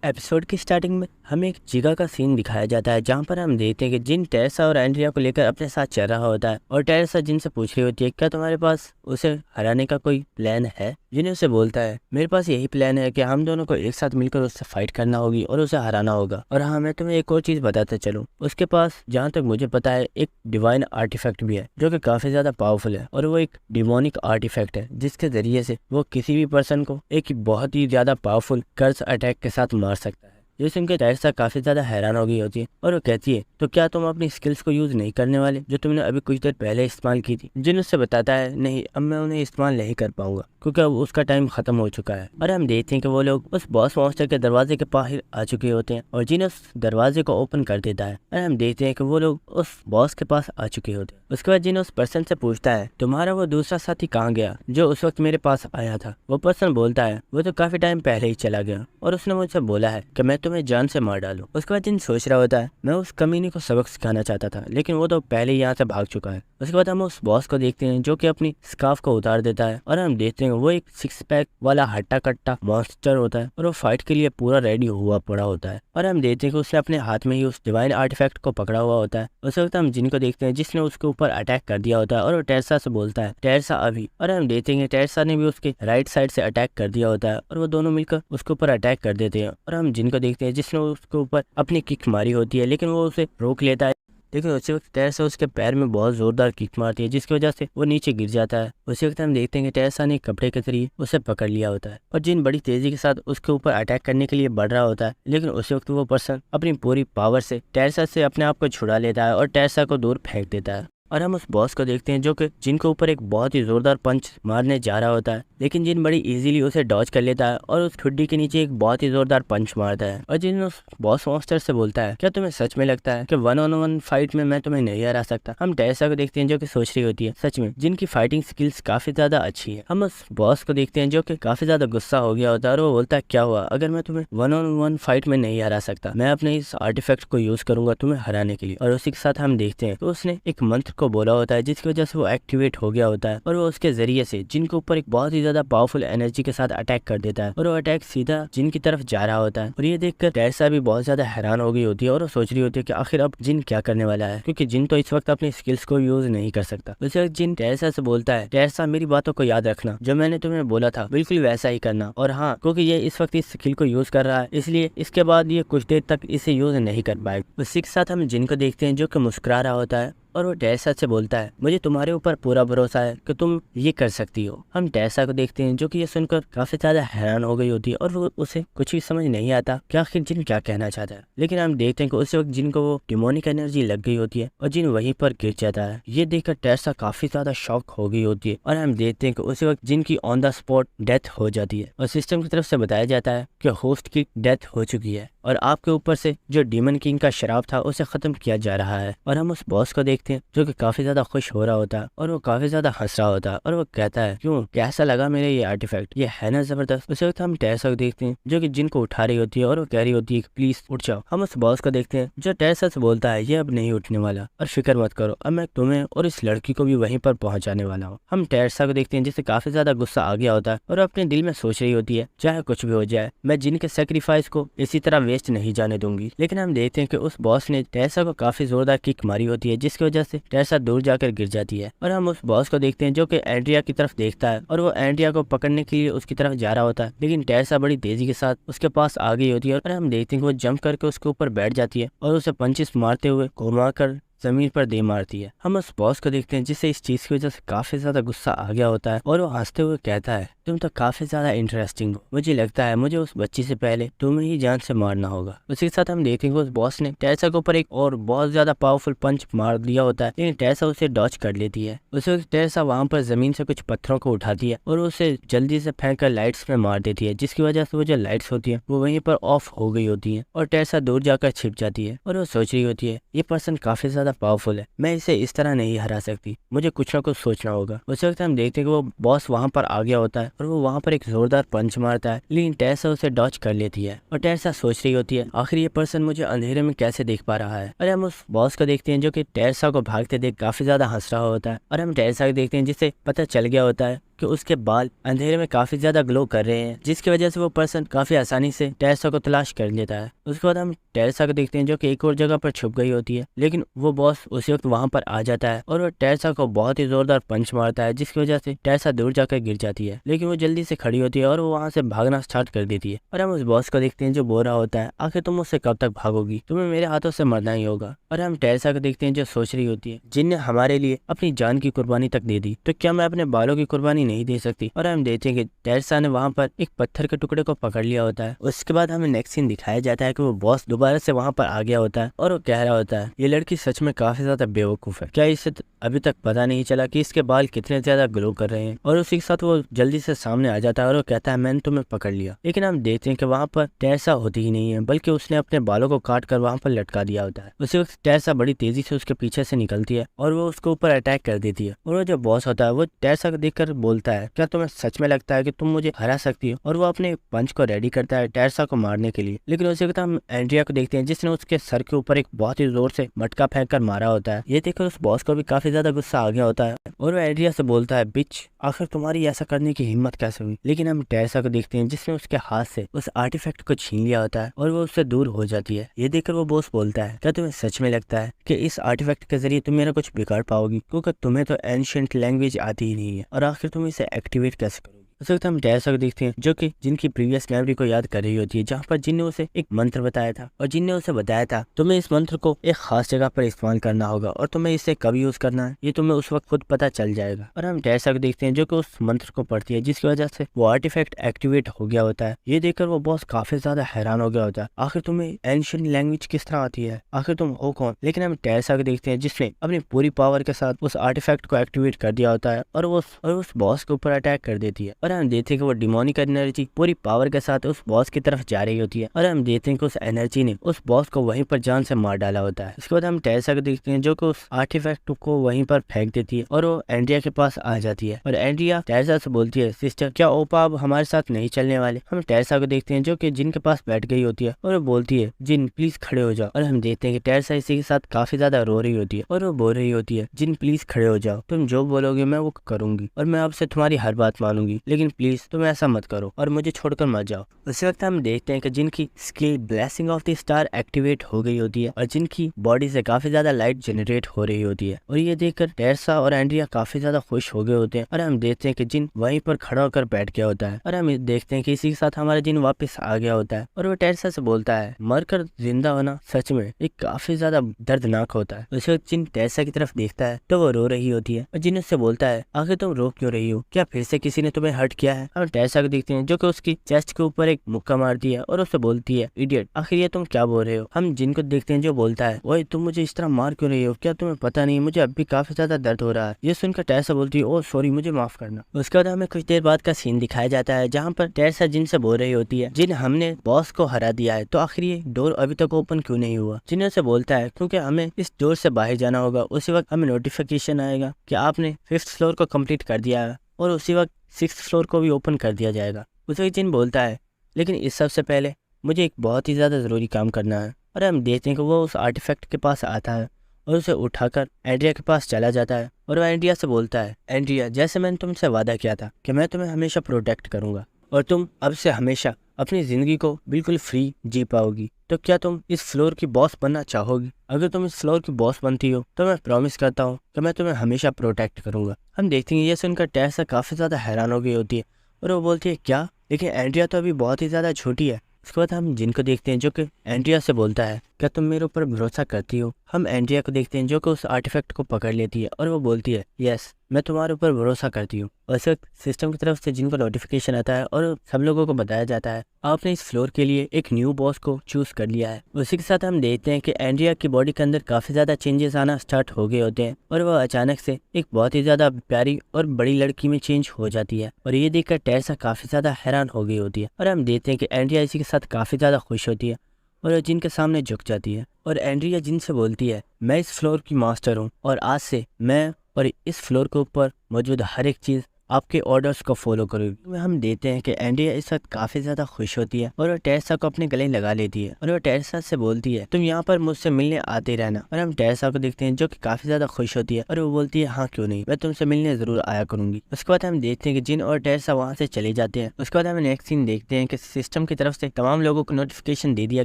Episode की starting में हमें एक जगह का सीन दिखाया जाता है जहाँ पर हम देखते हैं कि जिन टेरेसा और एंड्रिया को लेकर अपने साथ चल रहा होता है और टेरेसा जिन से पूछ रही होती है क्या तुम्हारे पास उसे हराने का कोई प्लान है। जिन्हें उसे बोलता है मेरे पास यही प्लान है कि हम दोनों को एक साथ मिलकर उससे फाइट करना होगी और उसे हराना होगा। और हाँ, मैं तुम्हें एक और चीज बताते चलूं, उसके पास जहाँ तक मुझे पता है एक डिवाइन आर्टिफैक्ट भी है जो कि काफी ज्यादा पावरफुल है और वो एक डिमोनिक आर्टिफैक्ट है जिसके जरिए से वो किसी भी पर्सन को एक बहुत ही ज्यादा पावरफुल कर्स अटैक के साथ मार सकता है। ये सुनकर टेरेसा काफी ज्यादा हैरान हो गई होती है और वो कहती है तो क्या तुम अपनी स्किल्स को यूज नहीं करने वाले जो तुमने अभी कुछ देर पहले इस्तेमाल की थी। जिन उससे बताता है नहीं, अब मैं उन्हें इस्तेमाल नहीं कर पाऊंगा क्योंकि अब उसका टाइम खत्म हो चुका है। और हम देखते हैं कि वो लोग उस बॉस मॉन्स्टर के दरवाजे के बाहर आ चुके होते हैं और जिन उस दरवाजे को ओपन कर देता है और हम देखते हैं कि वो लोग उस बॉस के पास आ चुके होते हैं। उसके बाद जिन उस पर्सन से पूछता है तुम्हारा वो दूसरा साथी कहाँ गया जो उस वक्त मेरे पास आया था। वो पर्सन बोलता है वो तो काफी टाइम पहले ही चला गया और उसने मुझसे बोला है कि मैं तुम्हें जान से मार डालूं। उसके बाद जिन सोच रहा होता है मैं उस कमीने को सबक सिखाना चाहता था लेकिन वो तो पहले ही यहाँ से भाग चुका है। उसके बाद हम उस बॉस को देखते हैं जो कि अपनी स्कार्फ को उतार देता है और हम देखते हैं वो एक 6 पैक वाला हट्टा कट्टा मॉन्स्टर होता है और वो फाइट के लिए पूरा रेडी हुआ पड़ा होता है। और हम देखते हैं कि उसने अपने हाथ में ही उस डिवाइन आर्टिफैक्ट को पकड़ा हुआ होता है। उस वक्त हम जिनको देखते हैं जिसने उसके ऊपर अटैक कर दिया होता है और वो टेरेसा से बोलता है टेरेसा अभी। और हम देखते हैं टेरेसा ने भी उसके राइट साइड से अटैक कर दिया होता है और वो दोनों मिलकर उसके ऊपर अटैक कर देते हैं। और हम जिनको देखते हैं जिसने उसके ऊपर अपनी किक मारी होती है लेकिन वो उसे रोक लेता है। लेकिन उसी वक्त टेरेसा उसके पैर में बहुत जोरदार किक मारती है जिसकी वजह से वो नीचे गिर जाता है। उसी वक्त हम देखते हैं कि टेरेसा ने कपड़े के जरिए उसे पकड़ लिया होता है और जिन बड़ी तेजी के साथ उसके ऊपर अटैक करने के लिए बढ़ रहा होता है। लेकिन उसी वक्त वो पर्सन अपनी पूरी पावर से टेरेसा से अपने आप को छुड़ा लेता है और टेरेसा को दूर फेंक देता है। और हम उस बॉस को देखते हैं जो कि जिनके ऊपर एक बहुत ही जोरदार पंच मारने जा रहा होता है लेकिन जिन बड़ी इजीली उसे डॉज कर लेता है और उस ठुड्डी के नीचे एक बहुत ही जोरदार पंच मारता है। और जिन उस बॉस मॉन्स्टर से बोलता है क्या तुम्हें सच में लगता है कि 1-on-1 फाइट में मैं तुम्हें नहीं हरा सकता। हम टेरेसा को देखते हैं जो कि सोच रही होती है सच में जिनकी फाइटिंग स्किल्स काफी ज्यादा अच्छी है। हम उस बॉस को देखते हैं जो कि काफी ज्यादा गुस्सा हो गया होता है और वो बोलता है क्या हुआ अगर मैं तुम्हें 1-on-1 फाइट में नहीं हरा सकता, मैं अपने इस आर्टिफैक्ट को यूज करूंगा तुम्हें हराने के लिए। और उसी के साथ हम देखते हैं तो उसने एक मंत्र को बोला होता है जिसकी वजह से वो एक्टिवेट हो गया होता है और वो उसके जरिए से जिनको ऊपर एक बहुत ही ज्यादा पावरफुल एनर्जी के साथ अटैक कर देता है और वो अटैक सीधा जिन की तरफ जा रहा होता है। और ये देखकर टेरेसा भी बहुत ज्यादा हैरान हो गई होती है और वो सोच रही होती है कि आखिर अब जिन क्या करने वाला है क्योंकि जिन तो इस वक्त अपनी स्किल्स को यूज नहीं कर सकता। उस वक्त जिन टेरेसा से बोलता है टेरेसा मेरी बातों को याद रखना, जो मैंने तुम्हें बोला था बिल्कुल वैसा ही करना। और हाँ, क्योंकि ये इस वक्त इस स्किल को यूज कर रहा है इसलिए इसके बाद ये कुछ देर तक इसे यूज नहीं कर पाएगा। उसी के साथ हम जिन को देखते हैं जो कि मुस्कुरा रहा होता है और वो टेरेसा से बोलता है मुझे तुम्हारे ऊपर पूरा भरोसा है कि तुम ये कर सकती हो। हम टेरेसा को देखते हैं जो कि ये सुनकर काफी ज्यादा हैरान हो गई होती है और वो उसे कुछ भी समझ नहीं आता कि आखिर जिन क्या कहना चाहता है। लेकिन हम देखते हैं कि उस वक्त जिन को वो डिमोनिक एनर्जी लग गई होती है और जिन वहीं पर गिर जाता है। ये देखकर टेरेसा काफी ज्यादा शॉक हो गई होती है और हम देखते हैं कि उसी वक्त जिन की ऑन द स्पॉट डेथ हो जाती है और सिस्टम की तरफ से बताया जाता है कि होस्ट की डेथ हो चुकी है और आपके ऊपर से जो डीमन किंग का शराब था उसे खत्म किया जा रहा है। और हम उस बॉस को देखते हैं जो कि काफी ज्यादा खुश हो रहा होता है और वो काफी ज्यादा हंस रहा होता है और वो कहता है क्यों, कैसा लगा मेरे ये आर्टिफैक्ट, ये है ना जबरदस्त। उसी वक्त हम टेरेसा को देखते हैं जो कि जिनको उठा रही होती है और वो कह रही होती है प्लीज उठ जाओ। हम उस बॉस को देखते हैं जो टेरेसा से बोलता है ये अब नहीं उठने वाला और फिक्र मत करो, अब मैं तुम्हें और इस लड़की को भी वहीं पर पहुंचाने वाला हूँ। हम टेरेसा को देखते हैं जिससे काफी ज्यादा गुस्सा आ गया होता है और अपने दिल में सोच रही होती है चाहे कुछ भी हो जाए मैं जिनके सेक्रीफाइस को इसी तरह वेस्ट नहीं जाने दूंगी। लेकिन हम देखते हैं कि उस बॉस ने टेरेसा को काफी जोरदार किक मारी होती है जिसकी वजह से टेरेसा दूर जाकर गिर जाती है। और हम उस बॉस को देखते हैं जो कि एंड्रिया की तरफ देखता है और वो एंड्रिया को पकड़ने के लिए उसकी तरफ जा रहा होता है लेकिन टेरेसा बड़ी तेजी के साथ उसके पास आ गई होती है और हम देखते हैं कि वो जंप करके उसके ऊपर बैठ जाती है और उसे पंचेस मारते हुए घुमा कर जमीन पर दे मारती है। हम उस बॉस को देखते हैं जिससे इस चीज की वजह से काफी ज्यादा गुस्सा आ गया होता है और वो हंसते हुए कहता है तुम तो काफी ज्यादा इंटरेस्टिंग हो, मुझे लगता है मुझे उस बच्ची से पहले तुम्हें ही जान से मारना होगा। उसी के साथ हम देखेंगे उस बॉस ने टेरेसा के ऊपर एक और बहुत ज्यादा पावरफुल पंच मार दिया होता है लेकिन टेरेसा उसे डॉच कर लेती है। उसी वक्त टेरेसा वहां पर जमीन से कुछ पत्थरों को उठाती है और उसे जल्दी से फेंक कर लाइट्स में मार देती है जिसकी वजह से वो जो लाइट्स होती है वो वहीं पर ऑफ हो गई होती है और टेरेसा दूर जाकर छिप जाती है और वो सोच रही होती है ये पर्सन काफी ज्यादा पावरफुल है, मैं इसे इस तरह नहीं हरा सकती, मुझे कुछ ना कुछ सोचना होगा। उस वक्त हम देखते हैं कि वो बॉस वहां पर आ गया होता है और वो वहां पर एक जोरदार पंच मारता है लेकिन टेरेसा उसे डॉच कर लेती है और टेरेसा सोच रही होती है आखिर ये पर्सन मुझे अंधेरे में कैसे देख पा रहा है। और हम उस बॉस को देखते हैं जो कि टेरेसा को भागते देख काफी ज्यादा हंस रहा होता है और हम टेरेसा को देखते हैं जिससे पता चल गया होता है कि उसके बाल अंधेरे में काफी ज्यादा ग्लो कर रहे हैं, जिसकी वजह से वो पर्सन काफी आसानी से टेरेसा को तलाश कर लेता है। उसके बाद हम टेरेसा को देखते हैं जो कि एक और जगह पर छुप गई होती है, लेकिन वो बॉस उसी वक्त वहां पर आ जाता है और वो टेरेसा को बहुत ही जोरदार पंच मारता है, जिसकी वजह से टेरेसा दूर जाकर गिर जाती है। लेकिन वो जल्दी से खड़ी होती है और वो वहां से भागना स्टार्ट कर देती है। और हम उस बॉस को देखते हैं जो बोल रहा होता है, आखिर तुम मुझसे कब तक भागोगी, तुम्हें मेरे हाथों से मरना ही होगा। और हम टेरेसा को देखते हैं जो सोच रही होती है, जिन ने हमारे लिए अपनी जान की कुर्बानी तक दे दी, तो क्या मैं अपने बालों की कुर्बानी नहीं दे सकती। और हम देखते हैं कि टेरेसा ने वहां पर एक पत्थर के टुकड़े को पकड़ लिया होता है। उसके बाद हमें नेक्स्ट सीन दिखाया जाता है कि वो बॉस दोबारा से वहां पर आ गया होता है और वो कह रहा होता है, ये लड़की सच में काफी ज्यादा बेवकूफ है, क्या इसे अभी तक पता नहीं चला कि इसके बाल कितने ज्यादा ग्लो कर रहे हैं। और उसी के साथ वो जल्दी से सामने आ जाता है और वो कहता है, मैंने तुम्हें पकड़ लिया। लेकिन हम देखते हैं कि वहां पर टेरेसा होती ही नहीं है, बल्कि उसने अपने बालों को काट कर वहां पर लटका दिया होता है। उसी वक्त टेरेसा बड़ी तेजी से उसके पीछे से निकलती है और वो उसके ऊपर अटैक कर देती है। और वो जो बॉस होता है वो टेरेसा को देखकर बोलता है, क्या तुम्हें सच में लगता है कि तुम मुझे हरा सकती हो। और वो अपने पंच को रेडी करता है टेरेसा को मारने के लिए। लेकिन उसी वक्त हम एंड्रिया को देखते हैं जिसने उसके सर के ऊपर एक बहुत ही जोर से मटका फेंक कर मारा होता है। ये देखकर उस बॉस को भी काफी ज्यादा गुस्सा आ गया होता है और वो एंड्रिया से बोलता है, बिच, आखिर तुम्हारी ऐसा करने की हिम्मत कैसे हुई। लेकिन हम टेरेसा को देखते हैं जिसने उसके हाथ से उस आर्टिफैक्ट को छीन लिया होता है और वो उससे दूर हो जाती है। ये देखकर वो बॉस बोलता है, क्या तुम्हें सच में लगता है कि इस आर्टिफैक्ट के जरिए तुम मेरा कुछ बिगाड़ पाओगी, क्योंकि तुम्हें तो एंशिएंट लैंग्वेज आती ही नहीं है, और आखिर तुम इसे एक्टिवेट कैसे करोगी। उस वक्त हम टेरेसा को देखते हैं जो कि जिनकी प्रीवियस मेमोरी को याद कर रही होती है, जहाँ पर जिन ने उसे एक मंत्र बताया था और जिन ने उसे बताया था तुम्हें इस मंत्र को एक खास जगह पर इस्तेमाल करना होगा और तुम्हें इसे कब यूज करना है ये तुम्हें उस वक्त खुद पता चल जाएगा। और हम टेरेसा को देखते हैं जो कि उस मंत्र को पढ़ती है, जिसकी वजह से वो आर्टिफैक्ट एक्टिवेट हो गया होता है। ये देखकर वो बॉस काफी ज्यादा हैरान हो गया होता है, आखिर तुम्हें एंशिएंट लैंग्वेज किस तरह आती है, आखिर तुम हो कौन। लेकिन हम टेरेसा को देखते हैं जिसने अपनी पूरी पावर के साथ उस आर्टिफैक्ट को एक्टिवेट कर दिया होता है और उस बॉस के ऊपर अटैक कर देती है। और हम देखते हैं कि वो डिमोनिक एनर्जी पूरी पावर के साथ उस बॉस की तरफ जा रही होती है और हम देखते हैं कि उस एनर्जी ने उस बॉस को वहीं पर जान से मार डाला होता है। इसके बाद हम टेरेसा को देखते हैं जो कि उस आर्टिफैक्ट को वहीं पर फेंक देती है और वो एंड्रिया के पास आ जाती है। और एंड्रिया टेरेसा से बोलती है, सिस्टर, क्या ओपा अब हमारे साथ नहीं चलने वाले। हम टेरेसा को देखते हैं जो कि जिन के पास बैठ गई होती है और वो बोलती है, जिन प्लीज खड़े हो जाओ। और हम देखते हैं कि टेरेसा इसी के साथ काफी ज्यादा रो रही होती है और वो बोल रही होती है, जिन प्लीज खड़े हो जाओ, तुम जो बोलोगे मैं वो करूंगी और मैं आपसे तुम्हारी हर बात मानूंगी, लेकिन प्लीज तुम ऐसा मत करो और मुझे छोड़कर मत जाओ। उसी वक्त हम देखते हैं कि जिनकी skill blessing of the star activate हो गई होती है और जिनकी बॉडी से काफी ज्यादा लाइट जनरेट हो रही होती है। और ये देखकर टेरेसा और एंड्रिया काफी ज्यादा खुश हो गए होते हैं और हम देखते हैं कि जिन वहीं पर खड़ा होकर बैठ गया होता है। और हम देखते हैं कि इसी के साथ हमारा जिन वापस आ गया होता है और वो टेरेसा से बोलता है, मरकर जिंदा होना सच में एक काफी ज्यादा दर्दनाक होता है। उसी वक्त जिन टेरेसा की तरफ देखता है तो वो रो रही होती है और जिन उससे बोलता है, आखिर तुम रो क्यों रही हो, क्या फिर से किसी ने तुम्हें हर्ट किया है। हम टेरेसा को देखते हैं जो कि उसकी चेस्ट के ऊपर एक मुक्का मारती है और उससे बोलती है, इडियट, आखिर ये तुम क्या बोल रहे हो। हम जिनको देखते हैं जो बोलता है, ओए तुम मुझे इस तरह मार क्यों रही हो, क्या तुम्हें पता नहीं मुझे अब भी काफी ज्यादा दर्द हो रहा है। ये सुनकर टेरेसा बोलती है, ओ सॉरी, मुझे माफ करना। उसके बाद हमें कुछ देर बाद का सीन दिखाया जाता है जहाँ पर टेरेसा जिन से बोल रही होती है, जिन हमने बॉस को हरा दिया है तो आखिर ये डोर अभी तक ओपन क्यों नहीं हुआ। जिन से बोलता है, क्योंकि हमें इस डोर से बाहर जाना होगा। उसी वक्त हमें नोटिफिकेशन आएगा कि आपने 5th फ्लोर को कंप्लीट कर दिया है और उसी वक्त 6th फ्लोर को भी ओपन कर दिया जाएगा। उसी वक्त जिन बोलता है, लेकिन इस सबसे पहले मुझे एक बहुत ही ज़्यादा ज़रूरी काम करना है। और हम देखते हैं कि वो उस आर्टिफैक्ट के पास आता है और उसे उठाकर एंड्रिया के पास चला जाता है और वो एंड्रिया से बोलता है, एंड्रिया, जैसे मैंने तुमसे वादा किया था कि मैं तुम्हें हमेशा प्रोटेक्ट करूंगा और तुम अब से हमेशा अपनी ज़िंदगी को बिल्कुल फ्री जी पाओगी, तो क्या तुम इस फ्लोर की बॉस बनना चाहोगी। अगर तुम इस फ्लोर की बॉस बनती हो तो मैं प्रॉमिस करता हूँ कि मैं तुम्हें हमेशा प्रोटेक्ट करूंगा। हम देखते हैं ये सुनकर टेरेसा काफ़ी ज़्यादा हैरान हो गई होती है और वो बोलती है, क्या, लेकिन एंड्रिया तो अभी बहुत ही ज़्यादा छोटी है। उसके बाद हम जिनको देखते हैं जो कि एंड्रिया से बोलता है, क्या तुम मेरे ऊपर भरोसा करती हो। हम एंड्रिया को देखते हैं जो कि उस आर्टिफैक्ट को पकड़ लेती है और वो बोलती है, यस, मैं तुम्हारे ऊपर भरोसा करती हूँ। और इस वक्त सिस्टम की तरफ से जिनको नोटिफिकेशन आता है और सब लोगों को बताया जाता है, आपने इस फ्लोर के लिए एक न्यू बॉस को चूज कर लिया है। उसी के साथ हम देखते हैं कि एंड्रिया की बॉडी के अंदर काफी ज्यादा चेंजेस आना स्टार्ट हो गए होते हैं और वह अचानक से एक बहुत ही ज्यादा प्यारी और बड़ी लड़की में चेंज हो जाती है। और ये देखकर टेरेसा काफी ज्यादा हैरान हो गई होती है और हम देखते हैं कि एंड्रिया इसी के साथ काफी ज्यादा खुश होती है और जिन के सामने झुक जाती है। और एंड्रिया जिन से बोलती है, मैं इस फ्लोर की मास्टर हूँ और आज से मैं और इस फ्लोर के ऊपर मौजूद हर एक चीज आपके ऑर्डर्स को फॉलो करूंगी। हम देखते हैं कि एंड्रिया इस वक्त काफी ज्यादा खुश होती है और वो टेरेसा को अपने गले लगा लेती है और वो टेरेसा से बोलती है तुम यहाँ पर मुझसे मिलने आते रहना। और हम टेरेसा को देखते हैं जो कि काफी ज्यादा खुश होती है और वो बोलती है हाँ क्यों नहीं, मैं तुमसे मिलने जरूर आया करूंगी। उसके बाद हम देखते हैं कि जिन और टेरेसा वहाँ से चले जाते हैं। उसके बाद हम नेक्स्ट सीन देखते हैं कि सिस्टम की तरफ से तमाम लोगों को नोटिफिकेशन दे दिया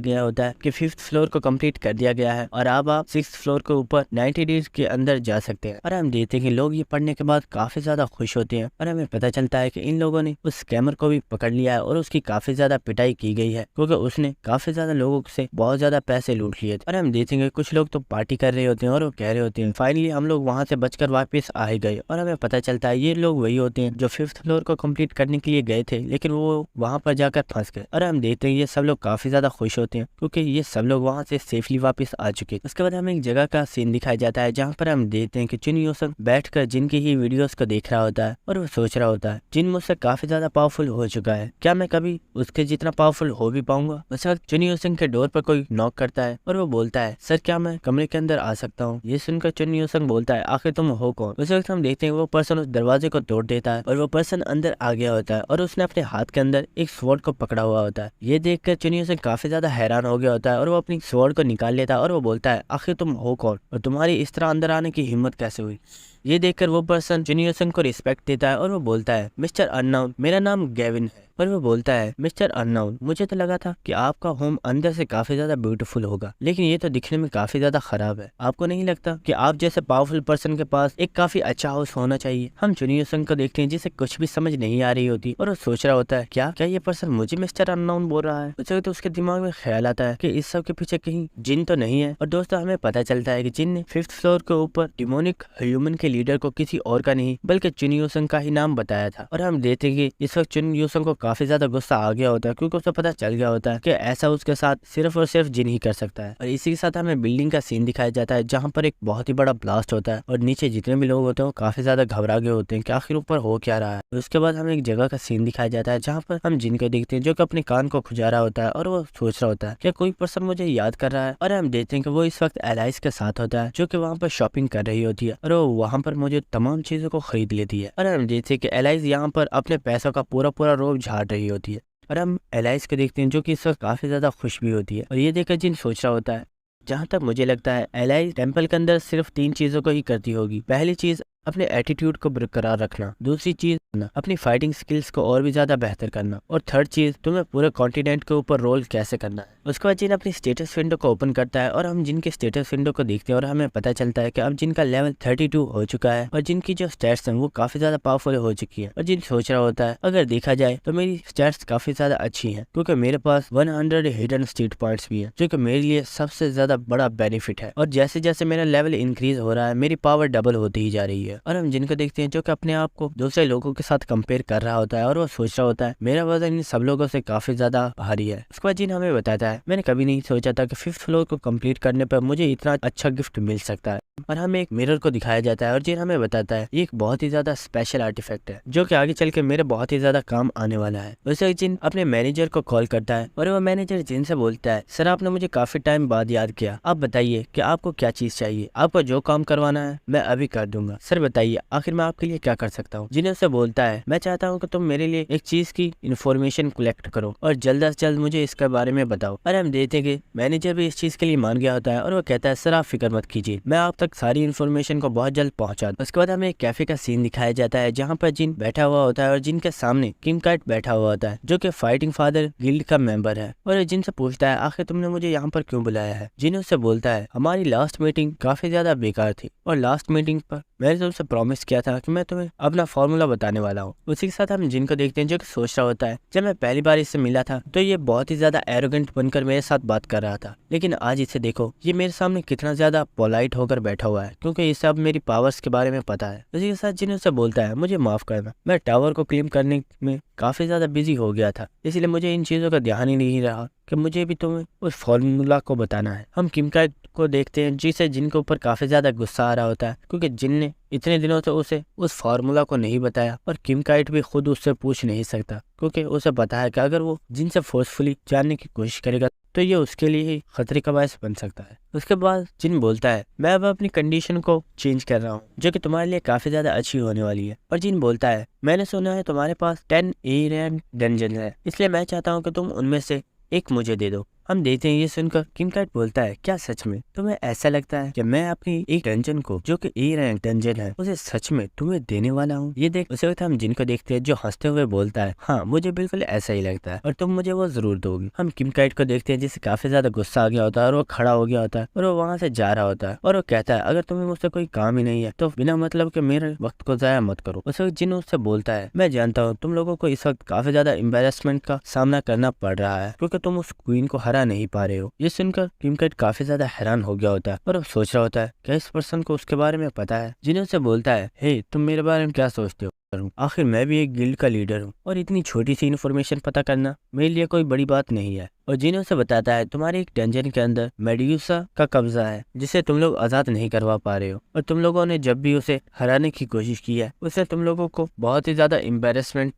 गया होता है कि 5th फ्लोर को कंप्लीट कर दिया गया है और अब आप 6th फ्लोर के ऊपर 90 डेज के अंदर जा सकते हैं। और हम देखते हैं कि लोग ये पढ़ने के बाद काफी ज्यादा खुश होते हैं और हमें पता चलता है कि इन लोगों ने उस स्कैमर को भी पकड़ लिया है और उसकी काफी ज्यादा पिटाई की गई है क्योंकि उसने काफी ज्यादा लोगों से बहुत ज्यादा पैसे लूट लिए थे। और हम देखेंगे कुछ लोग तो पार्टी कर रहे होते हैं और वो कह रहे होते हैं फाइनली हम लोग वहाँ से बचकर वापस आ ही गए। और हमें पता चलता है ये लोग वही होते हैं जो 5th फ्लोर को कंप्लीट करने के लिए गए थे लेकिन वो वहाँ पर जाकर फंस गए। और हम देखते हैं ये सब लोग काफी ज्यादा खुश होते हैं क्योंकि ये सब लोग वहाँ से सेफली वापस आ चुके। उसके बाद हमें एक जगह का सीन दिखाया जाता है जहाँ पर हम देखते हैं कि चुन यूसुफ बैठकर जिनकी ही वीडियोस को देख रहा होता है और वो सोच रहा होता है जिन मुझसे काफी ज्यादा पावरफुल हो चुका है, क्या मैं कभी उसके जितना पावरफुल हो भी पाऊंगा। उस वक्त चुन यूसुफ के डोर पर कोई नॉक करता है और वो बोलता है सर क्या मैं कमरे के अंदर आ सकता हूँ। ये सुनकर चुन यूसुफ बोलता है आखिर तुम हो कौन। उस वक्त हम देखते हैं वो पर्सन उस दरवाजे को तोड़ देता है और वो पर्सन अंदर आ गया होता है और उसने अपने हाथ के अंदर एक स्वॉर्ड को पकड़ा हुआ होता है। ये देखकर चुन यूसुफ काफी ज्यादा हैरान हो गया होता है और वो अपनी स्वॉर्ड को निकाल लेता है और वो बोलता है आखिर तुम हो कौन और तुम्हारी इस तरह अंदर आने की हिम्मत कैसे हुई। ये देखकर वो पर्सन चुन यूसुफ को रिस्पेक्ट देता है और वो बोलता है मिस्टर अननोन, मेरा नाम गेविन है। और वो बोलता है मिस्टर अननोन, मुझे तो लगा था कि आपका होम अंदर से काफी ज्यादा ब्यूटीफुल होगा लेकिन ये तो दिखने में काफी ज्यादा खराब है। आपको नहीं लगता कि आप जैसे पावरफुल पर्सन के पास एक काफी अच्छा हाउस होना चाहिए। हम चुन यूसुफ को देखते हैं जिसे कुछ भी समझ नहीं आ रही होती और वो सोच रहा होता है क्या ये पर्सन मुझे मिस्टर अननोन बोल रहा है। उसे तो उसके दिमाग में ख्याल आता है कि इस सब के पीछे कहीं जिन तो नहीं है। और दोस्तों हमें पता चलता है कि जिन ने 5th फ्लोर के ऊपर डिमोनिक ह्यूमन के लीडर को किसी और का नहीं बल्कि चुन यूसुफ का ही नाम बताया था। और हम देखते हैं कि इस वक्त चुन यूसुफ को काफी ज्यादा गुस्सा आ गया होता है क्योंकि उसे पता चल गया होता है कि ऐसा उसके साथ सिर्फ और सिर्फ जिन ही कर सकता है। और इसी के साथ हमें बिल्डिंग का सीन दिखाया जाता है जहाँ पर एक बहुत ही बड़ा ब्लास्ट होता है और नीचे जितने भी लोग होते हैं वो काफी ज्यादा घबरा गए होते हैं कि आखिर ऊपर हो क्या रहा है। उसके बाद हमें एक जगह का सीन दिखाया जाता है जहाँ पर हम जिन को देखते हैं जो कि अपने कान को खुजा रहा होता है और वो सोच रहा होता है क्या कोई पर्सन मुझे याद कर रहा है। और हम देखते हैं कि वो इस वक्त एलाइस के साथ होता है जो कि वहाँ पर शॉपिंग कर रही होती है और वो वहाँ पर मुझे तमाम चीजों को खरीद लेती है। और हम देखते हैं कि एलाइस यहाँ पर अपने पैसों का पूरा रोब झाड़ रही होती है। और हम एलाइस को देखते हैं जो कि इस वक्त काफी ज्यादा खुश भी होती है। और ये देखकर जिन सोच रहा होता है जहाँ तक मुझे लगता है एलाइस टेम्पल के अंदर सिर्फ 3 चीजों को ही करती होगी। पहली चीज अपने एटीट्यूड को बरकरार रखना, दूसरी चीज अपनी फाइटिंग स्किल्स को और भी ज्यादा बेहतर करना और थर्ड चीज तुम्हें पूरे कॉन्टिनेंट के ऊपर रोल कैसे करना है। उसके बाद जिन अपनी स्टेटस विंडो को ओपन करता है और हम जिनके स्टेटस विंडो को देखते हैं और हमें पता चलता है कि अब जिनका लेवल 32 हो चुका है और जिनकी जो स्टैट्स हैं वो काफी ज्यादा पावरफुल हो चुकी है। और जिन सोच रहा होता है अगर देखा जाए तो मेरी स्टैट्स काफी ज्यादा अच्छी है क्योंकि मेरे पास 100 हिडन स्टेट पॉइंट्स भी है जो कि मेरे लिए सबसे ज्यादा बड़ा बेनिफिट है। और जैसे जैसे मेरा लेवल इंक्रीज हो रहा है मेरी पावर डबल होती ही जा रही है। और हम जिनको देखते हैं जो कि अपने आप को दूसरे लोगों के साथ कंपेयर कर रहा होता है और वो सोच रहा होता है मेरा वजन इन सब लोगों से काफी ज्यादा भारी है। उसके बाद जिन हमें बताता है मैंने कभी नहीं सोचा था कि 5th फ्लोर को कंप्लीट करने पर मुझे इतना अच्छा गिफ्ट मिल सकता है। और हमें एक मिरर को दिखाया जाता है और जिन हमें बताता है ये एक बहुत ही ज्यादा स्पेशल आर्टिफैक्ट है जो कि आगे चल के मेरे बहुत ही ज्यादा काम आने वाला है। वैसे जिन अपने मैनेजर को कॉल करता है और वो मैनेजर जिन से बोलता है सर आपने मुझे काफी टाइम बाद याद किया, आप बताइए कि आपको क्या चीज चाहिए, आपको जो काम करवाना है मैं अभी कर दूंगा। सर बताइए आखिर मैं आपके लिए क्या कर सकता हूँ। जिन्हें से बोलता है मैं चाहता हूँ कि तुम मेरे लिए एक चीज की इन्फॉर्मेशन कलेक्ट करो और जल्द से जल्द मुझे इसके बारे में बताओ। और हम देखते हैं कि मैनेजर भी इस चीज के लिए मान गया होता है और वो कहता है सर आप फिक्र मत कीजिए, मैं आप तक सारी इन्फॉर्मेशन को बहुत जल्द पहुंचा दूं। उसके बाद हमें एक कैफे का सीन दिखाया जाता है जहाँ पर जिन बैठा हुआ होता है और जिनके सामने किम काइट बैठा हुआ होता है जो कि फाइटिंग फादर गिल्ड का मेंबर है। और जिन से पूछता है आखिर तुमने मुझे यहाँ पर क्यों बुलाया है। जिन उससे बोलता है हमारी लास्ट मीटिंग काफी ज्यादा बेकार थी और लास्ट मीटिंग पर मैंने तुमसे प्रॉमिस किया था कि मैं तुम्हें अपना फॉर्मूला बताने वाला हूँ। उसी के साथ हम जिनको देखते हैं जो कि सोच रहा होता है जब मैं पहली बार इससे मिला था तो ये बहुत ही ज्यादा एरोगेंट बनकर मेरे साथ बात कर रहा था, लेकिन आज इसे देखो ये मेरे सामने कितना ज्यादा पोलाइट होकर बैठा हुआ है क्योंकि इसे अब मेरी पावर्स के बारे में पता है। उसी के साथ जिन उससे बोलता है मुझे माफ करना, मैं टावर को क्लेम करने में काफी ज्यादा बिजी हो गया था इसलिए मुझे इन चीजों का ध्यान ही नहीं रहा कि मुझे भी तुम्हें उस फॉर्मूला को बताना है। हम किम काइट को देखते हैं जिसे जिन के ऊपर काफी ज्यादा गुस्सा आ रहा होता है क्योंकि जिन ने इतने दिनों से उसे उस फार्मूला को नहीं बताया, और किम काइट भी खुद उससे पूछ नहीं सकता क्योंकि उसे पता है कि अगर वो जिन से फोर्सफुली जानने की कोशिश करेगा तो ये उसके लिए ही खतरे का बायस बन सकता है। उसके बाद जिन बोलता है मैं अब अपनी कंडीशन को चेंज कर रहा हूँ जो कि तुम्हारे लिए काफी ज्यादा अच्छी होने वाली है। और जिन बोलता है मैंने सुना है तुम्हारे पास 10 ए रैंक डंजन है, इसलिए मैं चाहता हूँ कि तुम उनमें से एक मुझे दे दो। हम देखते हैं ये सुनकर किम काइट बोलता है क्या सच में तुम्हें ऐसा लगता है कि मैं अपनी एक डंजन को जो कि ए रैंक डंजन है उसे सच में तुम्हें देने वाला हूँ? ये देख उसे वक्त हम जिनको देखते हैं जो हंसते हुए बोलता है हाँ मुझे बिल्कुल ऐसा ही लगता है और तुम मुझे वो जरूर दोगी। हम किम काइट को देखते हैं जिसे काफी ज्यादा गुस्सा आ गया होता है और वो खड़ा हो गया होता है और वो वहाँ से जा रहा होता है और वो कहता है अगर तुम्हें मुझसे कोई काम ही नहीं है तो बिना मतलब के मेरे वक्त को जाया मत करो। उस वक्त जिन उससे बोलता है मैं जानता हूँ तुम लोगों को इस वक्त काफी ज्यादा एम्बेरसमेंट का सामना करना पड़ रहा है क्योंकि तुम उस क्वीन को हरा नहीं पा रहे हो। ये सुनकर किम काइट काफी ज्यादा हैरान हो गया होता है और वो सोच रहा होता है क्या इस पर्सन को उसके बारे में पता है। जिन्हों से बोलता है हे तुम मेरे बारे में क्या सोचते हो, आखिर मैं भी एक गिल्ड का लीडर हूँ और इतनी छोटी सी इन्फॉर्मेशन पता करना मेरे लिए कोई बड़ी बात नहीं है। और जिन्हों से बताता है तुम्हारे एक डंजन के अंदर मेड्यूसा का कब्जा है जिसे तुम लोग आजाद नहीं करवा पा रहे हो और तुम लोगों ने जब भी उसे हराने की कोशिश की है उससे तुम लोगों को बहुत ही ज्यादा एम्बेरसमेंट,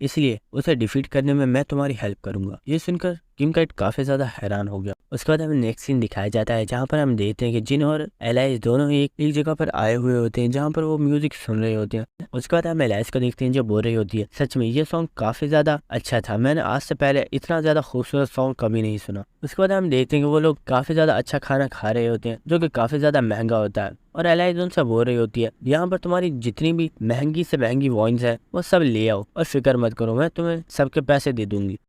इसलिए उसे डिफीट करने में मैं तुम्हारी हेल्प करूंगा। ये सुनकर किम काइट काफी ज्यादा हैरान हो गया। उसके बाद हमें नेक्स्ट सीन दिखाया जाता है जहाँ पर हम देखते हैं कि जिन और एलाइस दोनों ही एक जगह पर आए हुए होते हैं जहाँ पर वो म्यूजिक सुन रहे होते हैं। उसके बाद हम एलाइस को देखते हैं जो बोल रही होती है सच में ये सॉन्ग काफी ज्यादा अच्छा था, मैंने आज से पहले इतना ज्यादा खूबसूरत सॉन्ग कभी नहीं सुना। उसके बाद हम देखते हैं कि वो लोग काफी ज्यादा अच्छा खाना खा रहे होते हैं जो कि काफी ज्यादा महंगा होता है और एलाइस उनसे बोल रही होती है यहाँ पर तुम्हारी जितनी भी महंगी से महंगी वाइन्स है वो सब ले आओ और फिक्र मत करो मैं तुम्हें सबके पैसे दे दूंगी।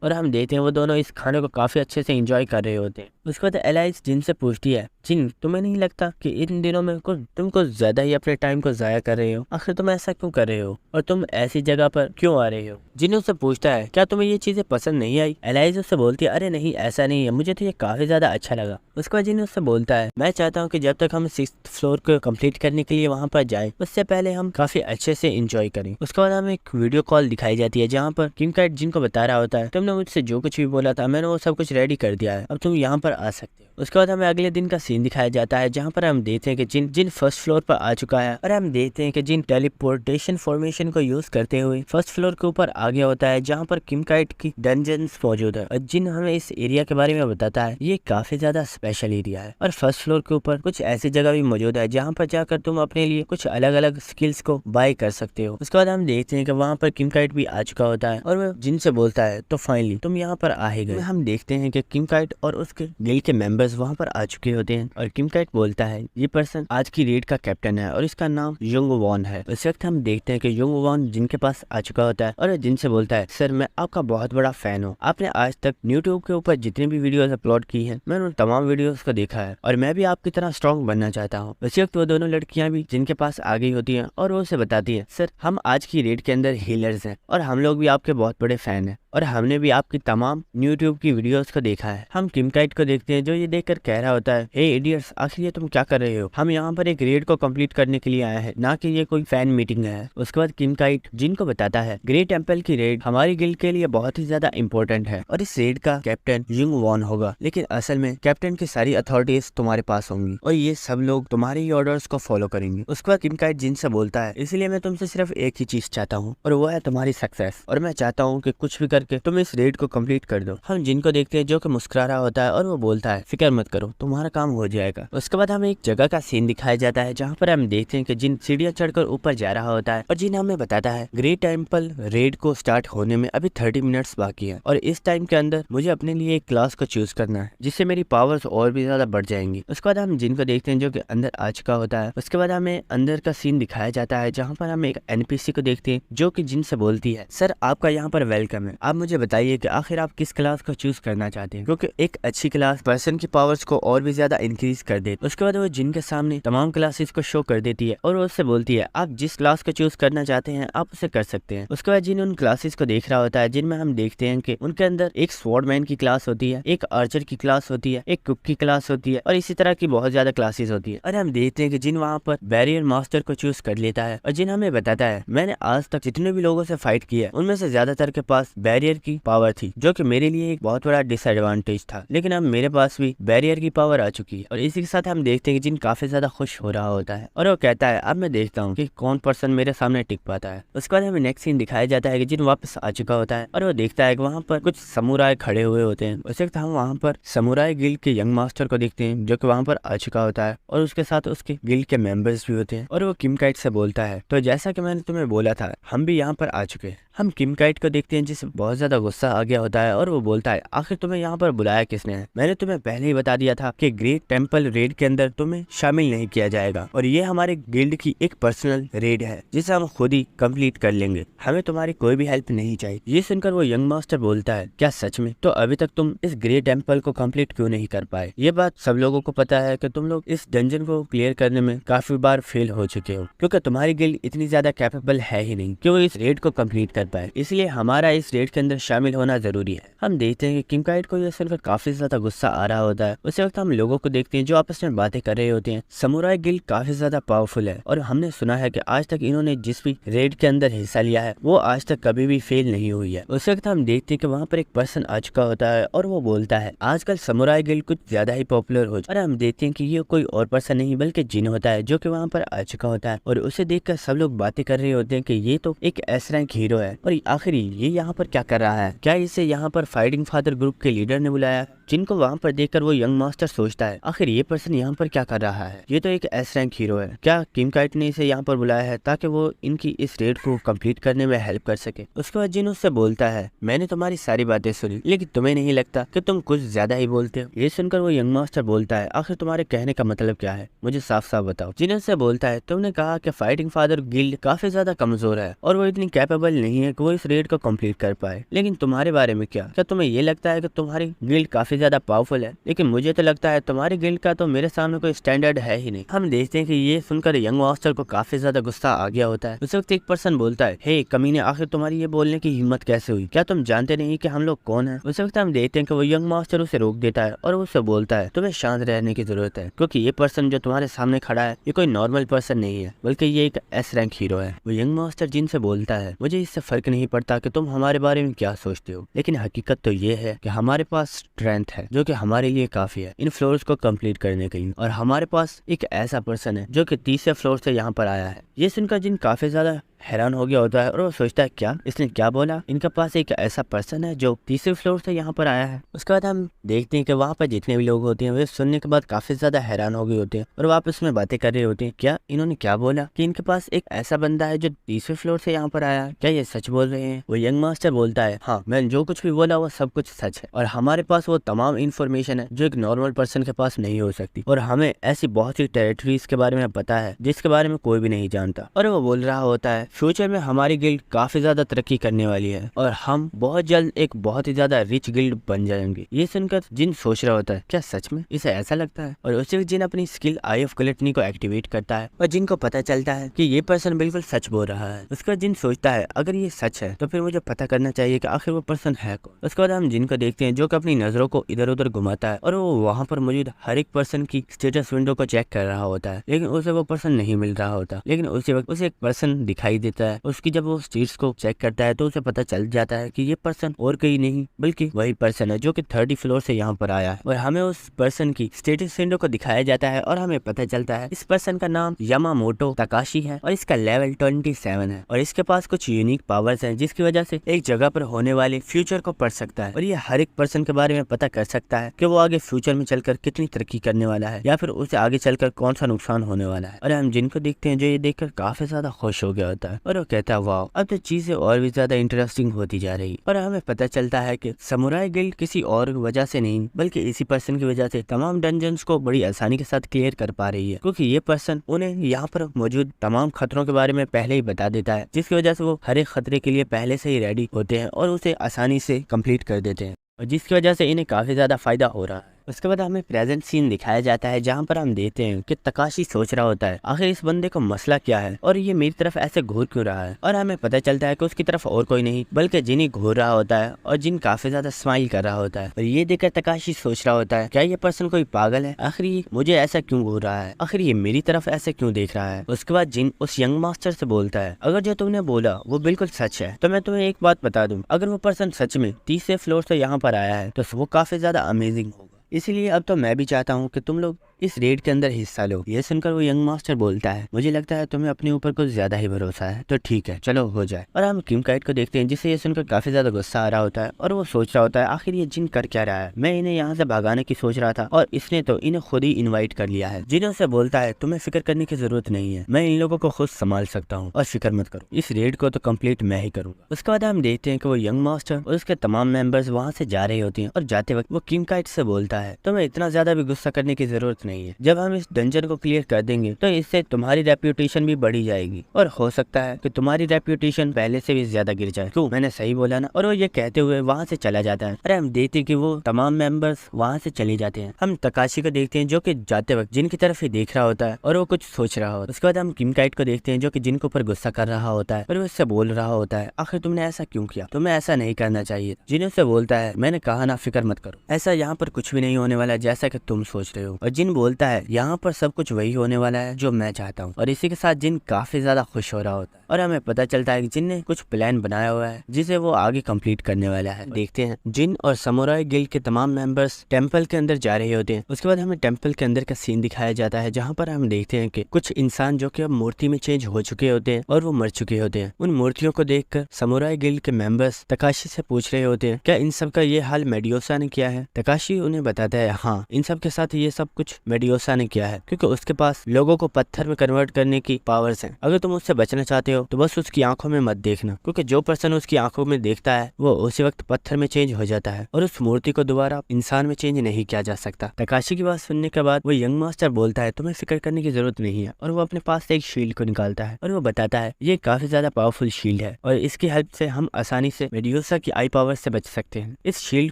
और हम देखते हैं वो दोनों इस खाने को काफी अच्छे से एंजॉय कर रहे होते हैं। उसके बाद एलाइस जिन से पूछती है जिन तुम्हें नहीं लगता कि इन दिनों में तुम कुछ ज्यादा ही अपने टाइम को जाया कर रहे हो, आखिर तुम ऐसा क्यों कर रहे हो और तुम ऐसी जगह पर क्यों आ रहे हो? जिन उससे पूछता है क्या तुम्हें ये चीजें पसंद नहीं आई? एलाइस उससे बोलती है अरे नहीं ऐसा नहीं है, मुझे तो ये काफी ज्यादा अच्छा लगा। उसके बाद जिन उससे बोलता है मैं चाहता हूँ कि जब तक हम 6th फ्लोर को कम्प्लीट करने के लिए वहाँ पर जाए उससे पहले हम काफी अच्छे से इंजॉय करें। उसके बाद हमें एक वीडियो कॉल दिखाई जाती है जहाँ पर किम काइट जिनको बता रहा होता है तुमने मुझसे जो कुछ भी बोला था मैंने वो सब कुछ रेडी कर दिया है, अब तुम यहाँ पर आ सकते हो। उसके बाद हमें अगले दिन का सीन दिखाया जाता है जहाँ पर हम देखते हैं कि जिन फर्स्ट फ्लोर पर आ चुका है और हम देखते हैं कि जिन टेलीपोर्टेशन फॉर्मेशन को यूज करते हुए फर्स्ट फ्लोर के ऊपर आ गया होता है जहाँ पर किम काइट की डंजन्स मौजूद है। और जिन हमें इस एरिया के बारे में बताता है ये काफी ज्यादा स्पेशल एरिया है और फर्स्ट फ्लोर के ऊपर कुछ ऐसी जगह भी मौजूद है जहाँ पर जाकर तुम अपने लिए कुछ अलग अलग स्किल्स को बाय कर सकते हो। उसके बाद हम देखते हैं कि वहाँ पर किम काइट भी आ चुका होता है और वह जिनसे बोलता है तो फाइनली तुम यहाँ पर आ ही गए। हम देखते हैं कि किम काइट और उसके गिल्ड के मेंबर्स वहाँ पर आ चुके होते हैं और किम काइट बोलता है ये पर्सन आज की रेड का कैप्टन है और इसका नाम युंग वॉन है। उस वक्त हम देखते हैं कि युंग वॉन जिनके पास आ चुका होता है और जिनसे बोलता है सर मैं आपका बहुत बड़ा फैन हूँ, आपने आज तक यूट्यूब के ऊपर जितनी भी वीडियोस अपलोड की हैं मैंने उन तमाम वीडियोस को देखा है और मैं भी आपकी तरह स्ट्रॉन्ग बनना चाहता हूँ। उसी वक्त वो दोनों लड़कियां भी जिनके पास आ गई होती हैं और वो उसे बताती है सर हम आज की रेड के अंदर हीलर्स हैं और हम लोग भी आपके बहुत बड़े फैन हैं और हमने भी आपकी तमाम यूट्यूब की वीडियोस को देखा है। हम किम काइट को देखते हैं जो ये देखकर कह रहा होता है हे इडियट्स आखिर ये तुम क्या कर रहे हो, हम यहाँ पर एक रेड को कंप्लीट करने के लिए आए हैं ना कि ये कोई फैन मीटिंग है। उसके बाद किम काइट जिनको बताता है ग्रेट टेंपल की रेड हमारी गिल्ड के लिए बहुत ही ज्यादा इंपॉर्टेंट है और इस रेड का कैप्टन युंग वॉन होगा, लेकिन असल में कैप्टन की सारी अथॉरिटीज तुम्हारे पास होंगी और ये सब लोग तुम्हारे ही ऑर्डर्स को फॉलो करेंगे। उसके बाद किम काइट जिनसे बोलता है इसलिए मैं तुमसे सिर्फ एक ही चीज चाहता हूँ और वो है तुम्हारी सक्सेस और मैं चाहता हूँ कि कुछ भी करके तुम इस रेड को कंप्लीट कर दो। हम जिनको देखते हैं जो कि मुस्कुरा रहा होता है और वो बोलता है फिक्र मत करो तुम्हारा काम हो जाएगा। उसके बाद हमें एक जगह का सीन दिखाया जाता है जहाँ पर हम देखते हैं कि जिन सीढ़ियाँ चढ़कर ऊपर जा रहा होता है और जिन हमें बताता है ग्रेट टेंपल रेड को स्टार्ट होने में अभी 30 मिनट्स बाकी है और इस टाइम के अंदर मुझे अपने लिए एक क्लास को चूज करना है जिससे मेरी पावर्स और भी ज्यादा बढ़ जाएंगी। उसके बाद हम जिनको देखते हैं जो कि अंदर आ चुका होता है। उसके बाद हमें अंदर का सीन दिखाया जाता है जहाँ पर हम एक एनपीसी को देखते हैं जो कि जिनसे बोलती है सर आपका यहाँ पर वेलकम है, आप मुझे बताइए कि आखिर आप किस क्लास को चूज करना चाहते हैं क्योंकि एक अच्छी क्लास क्लास पर्सन की पावर्स को और भी ज्यादा इंक्रीज कर देती है। उसके बाद वो जिन के सामने तमाम क्लासेस को शो कर देती है और वो उससे बोलती है आप जिस क्लास को चूज करना चाहते हैं आप उसे कर सकते हैं। उसके बाद जिन उन क्लासेस को देख रहा होता है जिनमें हम देखते हैं कि उनके अंदर एक स्वॉर्डमैन की क्लास होती है, एक आर्चर की क्लास होती है, एक कुक की क्लास होती है और इसी तरह की बहुत ज्यादा क्लासेस होती है। और हम देखते हैं कि जिन वहाँ पर बैरियर मास्टर को चूज कर लेता है और जिन हमें बताता है मैंने आज तक जितने भी लोगों से फाइट किया है उनमें से ज्यादातर के पास बैरियर की पावर थी, जो कि मेरे लिए एक बहुत बड़ा डिसएडवांटेज था, लेकिन अब मेरे पास भी बैरियर की पावर आ चुकी है। और इसी के साथ हम देखते हैं कि जिन काफी ज्यादा खुश हो रहा होता है और वो कहता है अब मैं देखता हूँ कि कौन पर्सन मेरे सामने टिक पाता है। उसके बाद हमें नेक्स्ट सीन दिखाया जाता है कि जिन वापस आ चुका होता है और वो देखता है कि वहाँ पर कुछ समुराय खड़े हुए होते हैं। उस वक्त हम वहाँ पर समुराय गिल्ड के यंग मास्टर को देखते हैं जो कि वहाँ पर आ चुका होता है और उसके साथ उसके गिल्ड के मेंबर्स भी होते हैं। और वो किम काइट से बोलता है तो जैसा कि मैंने तुम्हें बोला था हम भी यहाँ पर आ चुके हैं। हम किम काइट को देखते हैं जिसे बहुत ज्यादा गुस्सा आ गया होता है और वो बोलता है आखिर तुम्हें यहाँ पर बुलाया किसने है? मैंने तुम्हें पहले ही बता दिया था कि ग्रेट टेम्पल रेड के अंदर तुम्हें शामिल नहीं किया जाएगा और ये हमारे गिल्ड की एक पर्सनल रेड है जिसे हम खुद ही कंप्लीट कर लेंगे, हमें तुम्हारी कोई भी हेल्प नहीं चाहिए। ये सुनकर वो यंग मास्टर बोलता है क्या सच में? तो अभी तक तुम इस ग्रेट टेम्पल को कंप्लीट क्यों नहीं कर पाए? ये बात सब लोगों को पता है कि तुम लोग इस डंजन को क्लियर करने में काफी बार फेल हो चुके हो क्योंकि तुम्हारी गिल्ड इतनी ज्यादा कैपेबल है ही नहीं कि वो इस रेड को कंप्लीट कर पाए, इसलिए हमारा इस रेड के अंदर शामिल होना जरूरी है। हम देखते हैं कि किम काइट को यह सुनकर काफी ज्यादा गुस्सा आ रहा होता है। उसी वक्त हम लोगों को देखते हैं जो आपस में बातें कर रहे होते हैं। समुराई गिल्ड काफी ज्यादा पावरफुल है और हमने सुना है कि आज तक इन्होंने जिस भी रेड के अंदर हिस्सा लिया है वो आज तक कभी भी फेल नहीं हुई है। उस वक्त हम देखते हैं कि वहाँ पर एक पर्सन आ चुका होता है और वो बोलता है आजकल समुराई गिल्ड कुछ ज्यादा ही पॉपुलर हो और हम देखते हैं कि ये कोई और पर्सन नहीं बल्कि जिन होता है जो कि वहाँ पर आ चुका होता है और उसे देखकर सब लोग बातें कर रहे होते हैं कि ये तो एक एस रैंक हीरो है और आखिर ये यहाँ पर क्या कर रहा है? क्या इसे यहाँ पर फाइटिंग फादर ग्रुप के लीडर ने बुलाया? जिनको वहाँ पर देखकर वो यंग मास्टर सोचता है आखिर ये पर्सन यहाँ पर क्या कर रहा है? ये तो एक एस रैंक हीरो है। क्या किम काइट ने इसे यहाँ पर बुलाया है ताकि वो इनकी इस रेड को कंप्लीट करने में हेल्प कर सके? उसके बाद जिन उससे बोलता है मैंने तुम्हारी सारी बातें सुनी लेकिन तुम्हें नहीं लगता कि तुम कुछ ज्यादा ही बोलते हो? ये सुनकर वो यंग मास्टर बोलता है आखिर तुम्हारे कहने का मतलब क्या है? मुझे साफ साफ बताओ। जिन उससे बोलता है तुमने कहा कि फाइटिंग फादर गिल्ड काफी ज्यादा कमजोर है और वो इतनी कैपेबल नहीं है कि वो इस रेड को कंप्लीट कर पाए, लेकिन तुम्हारे बारे में क्या तुम्हें ये लगता है कि तुम्हारी गिल्ड काफी ज्यादा पावरफुल है? लेकिन मुझे तो लगता है तुम्हारी गिल्ड का तो मेरे सामने कोई स्टैंडर्ड है ही नहीं। हम देखते हैं कि ये सुनकर यंग मास्टर को काफी ज्यादा गुस्सा आ गया होता है। उस वक्त एक पर्सन बोलता है हे कमीने आखिर तुम्हारी ये बोलने की हिम्मत कैसे हुई? क्या तुम जानते नहीं कि हम लोग कौन है? उस वक्त हम देखते हैं कि वो यंग मास्टर उसे रोक देता है और उससे बोलता है तुम्हें शांत रहने की जरूरत है क्योंकि ये पर्सन जो तुम्हारे सामने खड़ा है ये कोई नॉर्मल पर्सन नहीं है बल्कि ये एक एस रैंक हीरो है। वो यंग मास्टर जिनसे बोलता है मुझे इससे फर्क नहीं पड़ता कि तुम हमारे बारे में क्या सोचते हो, लेकिन हकीकत तो ये है कि हमारे पास स्ट्रेंथ है जो कि हमारे लिए काफी है इन फ्लोर्स को कंप्लीट करने के लिए और हमारे पास एक ऐसा पर्सन है जो कि तीसरे फ्लोर से यहाँ पर आया है। ये सुनकर जिन काफी ज्यादा हैरान हो गया होता है और वो सोचता है क्या इसने क्या बोला? इनके पास एक ऐसा पर्सन है जो तीसरे फ्लोर से यहाँ पर आया है। उसके बाद हम देखते हैं कि वहाँ पर जितने भी लोग होते हैं वे सुनने के बाद काफी ज्यादा हैरान हो गए होते हैं और वापस में बातें कर रहे होते हैं क्या इन्होंने क्या बोला कि इनके पास एक ऐसा बंदा है जो तीसरे फ्लोर से यहाँ पर आया है? क्या ये सच बोल रहे हैं? वो यंग मास्टर बोलता है हाँ मैंने जो कुछ भी बोला वो सब कुछ सच है और हमारे पास वो तमाम इन्फॉर्मेशन है जो एक नॉर्मल पर्सन के पास नहीं हो सकती और हमें ऐसी बहुत सी टेरिटरीज के बारे में पता है जिसके बारे में कोई भी नहीं जानता। और वो बोल रहा होता है फ्यूचर में हमारी गिल्ड काफी ज्यादा तरक्की करने वाली है और हम बहुत जल्द एक बहुत ही ज्यादा रिच गिल्ड बन जाएंगे। ये सुनकर जिन सोच रहा होता है क्या सच में इसे ऐसा लगता है? और उसी वक्त जिन अपनी स्किल आई ऑफ ग्लटनी को एक्टिवेट करता है और जिनको पता चलता है कि ये पर्सन बिल्कुल सच बोल रहा है। उसके बाद जिन सोचता है अगर ये सच है तो फिर मुझे पता करना चाहिए कि आखिर वो पर्सन है कौन। उसके बाद हम जिनको देखते हैं जो कि अपनी नजरों को इधर उधर घुमाता है और वो वहाँ पर मौजूद हर एक पर्सन की स्टेटस विंडो को चेक कर रहा होता है, लेकिन उसे वो पर्सन नहीं मिल रहा होता। लेकिन उसी वक्त उसे एक पर्सन दिखाई देता है। उसकी जब वो स्टेट्स को चेक करता है तो उसे पता चल जाता है कि ये पर्सन और कोई नहीं बल्कि वही पर्सन है जो कि 30 फ्लोर से यहाँ पर आया है और हमें उस पर्सन की स्टेटस विंडो को दिखाया जाता है और हमें पता चलता है इस पर्सन का नाम यामामोटो तकाशी है और इसका लेवल 27 है और इसके पास कुछ यूनिक पावर्स हैं जिसकी वजह से एक जगह पर होने वाले फ्यूचर को पढ़ सकता है और ये हर एक पर्सन के बारे में पता कर सकता है कि वो आगे फ्यूचर में चलकर कितनी तरक्की करने वाला है या फिर उसे आगे चलकर कौन सा नुकसान होने वाला है। और हम जिनको देखते हैं जो ये देखकर काफी ज्यादा खुश हो गया होता है और वो कहता है वाह अब तो चीजें और भी ज्यादा इंटरेस्टिंग होती जा रही। और हमें पता चलता है कि समुराई गिल्ड किसी और वजह से नहीं बल्कि इसी पर्सन की वजह से तमाम डंजन्स को बड़ी आसानी के साथ क्लियर कर पा रही है क्योंकि ये पर्सन उन्हें यहाँ पर मौजूद तमाम खतरों के बारे में पहले ही बता देता है जिसकी वजह से वो हर एक खतरे के लिए पहले से ही रेडी होते हैं और उसे आसानी से कंप्लीट कर देते हैं और जिसकी वजह से इन्हें काफी ज्यादा फायदा हो रहा है। उसके बाद हमें प्रेजेंट सीन दिखाया जाता है जहाँ पर हम देखते हैं कि तकाशी सोच रहा होता है आखिर इस बंदे को मसला क्या है और ये मेरी तरफ ऐसे घूर क्यों रहा है, और हमें पता चलता है कि उसकी तरफ और कोई नहीं बल्कि जिन ही घूर रहा होता है और जिन काफी ज्यादा स्माइल कर रहा होता है। और ये देखकर तकाशी सोच रहा होता है क्या ये पर्सन कोई पागल है, आखिर ये मुझे ऐसा क्यों घूर रहा है, आखिर ये मेरी तरफ ऐसे क्यों देख रहा है। उसके बाद जिन उस यंग मास्टर से बोलता है अगर जो तुमने बोला वो बिल्कुल सच है तो मैं तुम्हें एक बात बता दूं, अगर वो पर्सन सच में 30वें फ्लोर से यहाँ पर आया है तो वो काफी ज्यादा अमेजिंग होगा, इसीलिए अब तो मैं भी चाहता हूँ कि तुम लोग इस रेड के अंदर हिस्सा लो। ये सुनकर वो यंग मास्टर बोलता है मुझे लगता है तुम्हें अपने ऊपर कुछ ज्यादा ही भरोसा है, तो ठीक है चलो हो जाए। और हम किम काइट को देखते हैं जिसे ये सुनकर काफी ज्यादा गुस्सा आ रहा होता है और वो सोच रहा होता है आखिर ये जिन कर क्या रहा है, मैं इन्हें यहाँ से भगाने की सोच रहा था और इसने तो इन्हें खुद ही इन्वाइट कर लिया है। जिन उसे बोलता है तुम्हें फिक्र करने की जरूरत नहीं है, मैं इन लोगों को खुद संभाल सकता हूँ और फिक्र मत करो, इस रेड को तो कम्प्लीट मैं ही करूंगा। उसके बाद हम देखते हैं कि वो यंग मास्टर और उसके तमाम मेंबर्स वहाँ से जा रहे होते हैं और जाते वक्त वो किम काइट से बोलता है तुम्हें इतना ज्यादा भी गुस्सा करने की जरूरत नहीं है, जब हम इस डंजन को क्लियर कर देंगे तो इससे तुम्हारी रेप्यूटेशन भी बढ़ी जाएगी और हो सकता है कि तुम्हारी रेप्यूटेशन पहले से भी ज्यादा गिर जाए। क्यों, मैंने सही बोला ना। और वो ये कहते हुए वहाँ से चला जाता है। अरे हम देखते कि वो तमाम मेंबर्स वहाँ से चले जाते हैं। हम तकाशी को देखते हैं जो कि जाते वक्त जिन की तरफ ही देख रहा होता है और वो कुछ सोच रहा होता है। उसके बाद हम किम काइट को देखते हैं जो कि जिन के ऊपर गुस्सा कर रहा होता है और वो उससे बोल रहा होता है आखिर तुमने ऐसा क्यों किया, तुम्हें ऐसा नहीं करना चाहिए। जिन उससे बोलता है मैंने कहा ना फिक्र मत करो, ऐसा यहाँ पर कुछ भी नहीं होने वाला जैसा कि तुम सोच रहे हो। और जिन बोलता है यहाँ पर सब कुछ वही होने वाला है जो मैं चाहता हूँ। और इसी के साथ जिन काफी ज्यादा खुश हो रहा होता है और हमें पता चलता है कि जिन ने कुछ प्लान बनाया हुआ है जिसे वो आगे कंप्लीट करने वाला है। देखते हैं जिन और समुराई गिल्ड के तमाम मेंबर्स टेंपल के अंदर जा रहे होते हैं। उसके बाद हमें टेंपल के अंदर का सीन दिखाया जाता है जहाँ पर हम देखते हैं कि कुछ इंसान जो कि अब मूर्ति में चेंज हो चुके होते हैं और वो मर चुके होते हैं। उन मूर्तियों को देखकर समुराई गिल्ड के मेंबर्स तकाशी से पूछ रहे होते हैं क्या इन सब का ये हाल मेडियोसा ने किया है। तकाशी उन्हें बताता है हाँ इन सब के साथ ये सब कुछ मेडियोसा ने किया है क्योंकि उसके पास लोगों को पत्थर में कन्वर्ट करने की पावर्स हैं। अगर तुम उससे बचना चाहते हो तो बस उसकी आंखों में मत देखना क्योंकि जो पर्सन उसकी आंखों में देखता है वो उसी वक्त पत्थर में चेंज हो जाता है और उस मूर्ति को दोबारा इंसान में चेंज नहीं किया जा सकता। तकाशी की बात सुनने के बाद वो यंग मास्टर बोलता है तुम्हें फिक्र करने की जरूरत नहीं है और वो अपने पास से एक शील्ड को निकालता है और वो बताता है ये काफी ज्यादा पावरफुल शील्ड है और इसकी हेल्प से हम आसानी से मेडियोसा की आई पावर से बच सकते हैं। इस शील्ड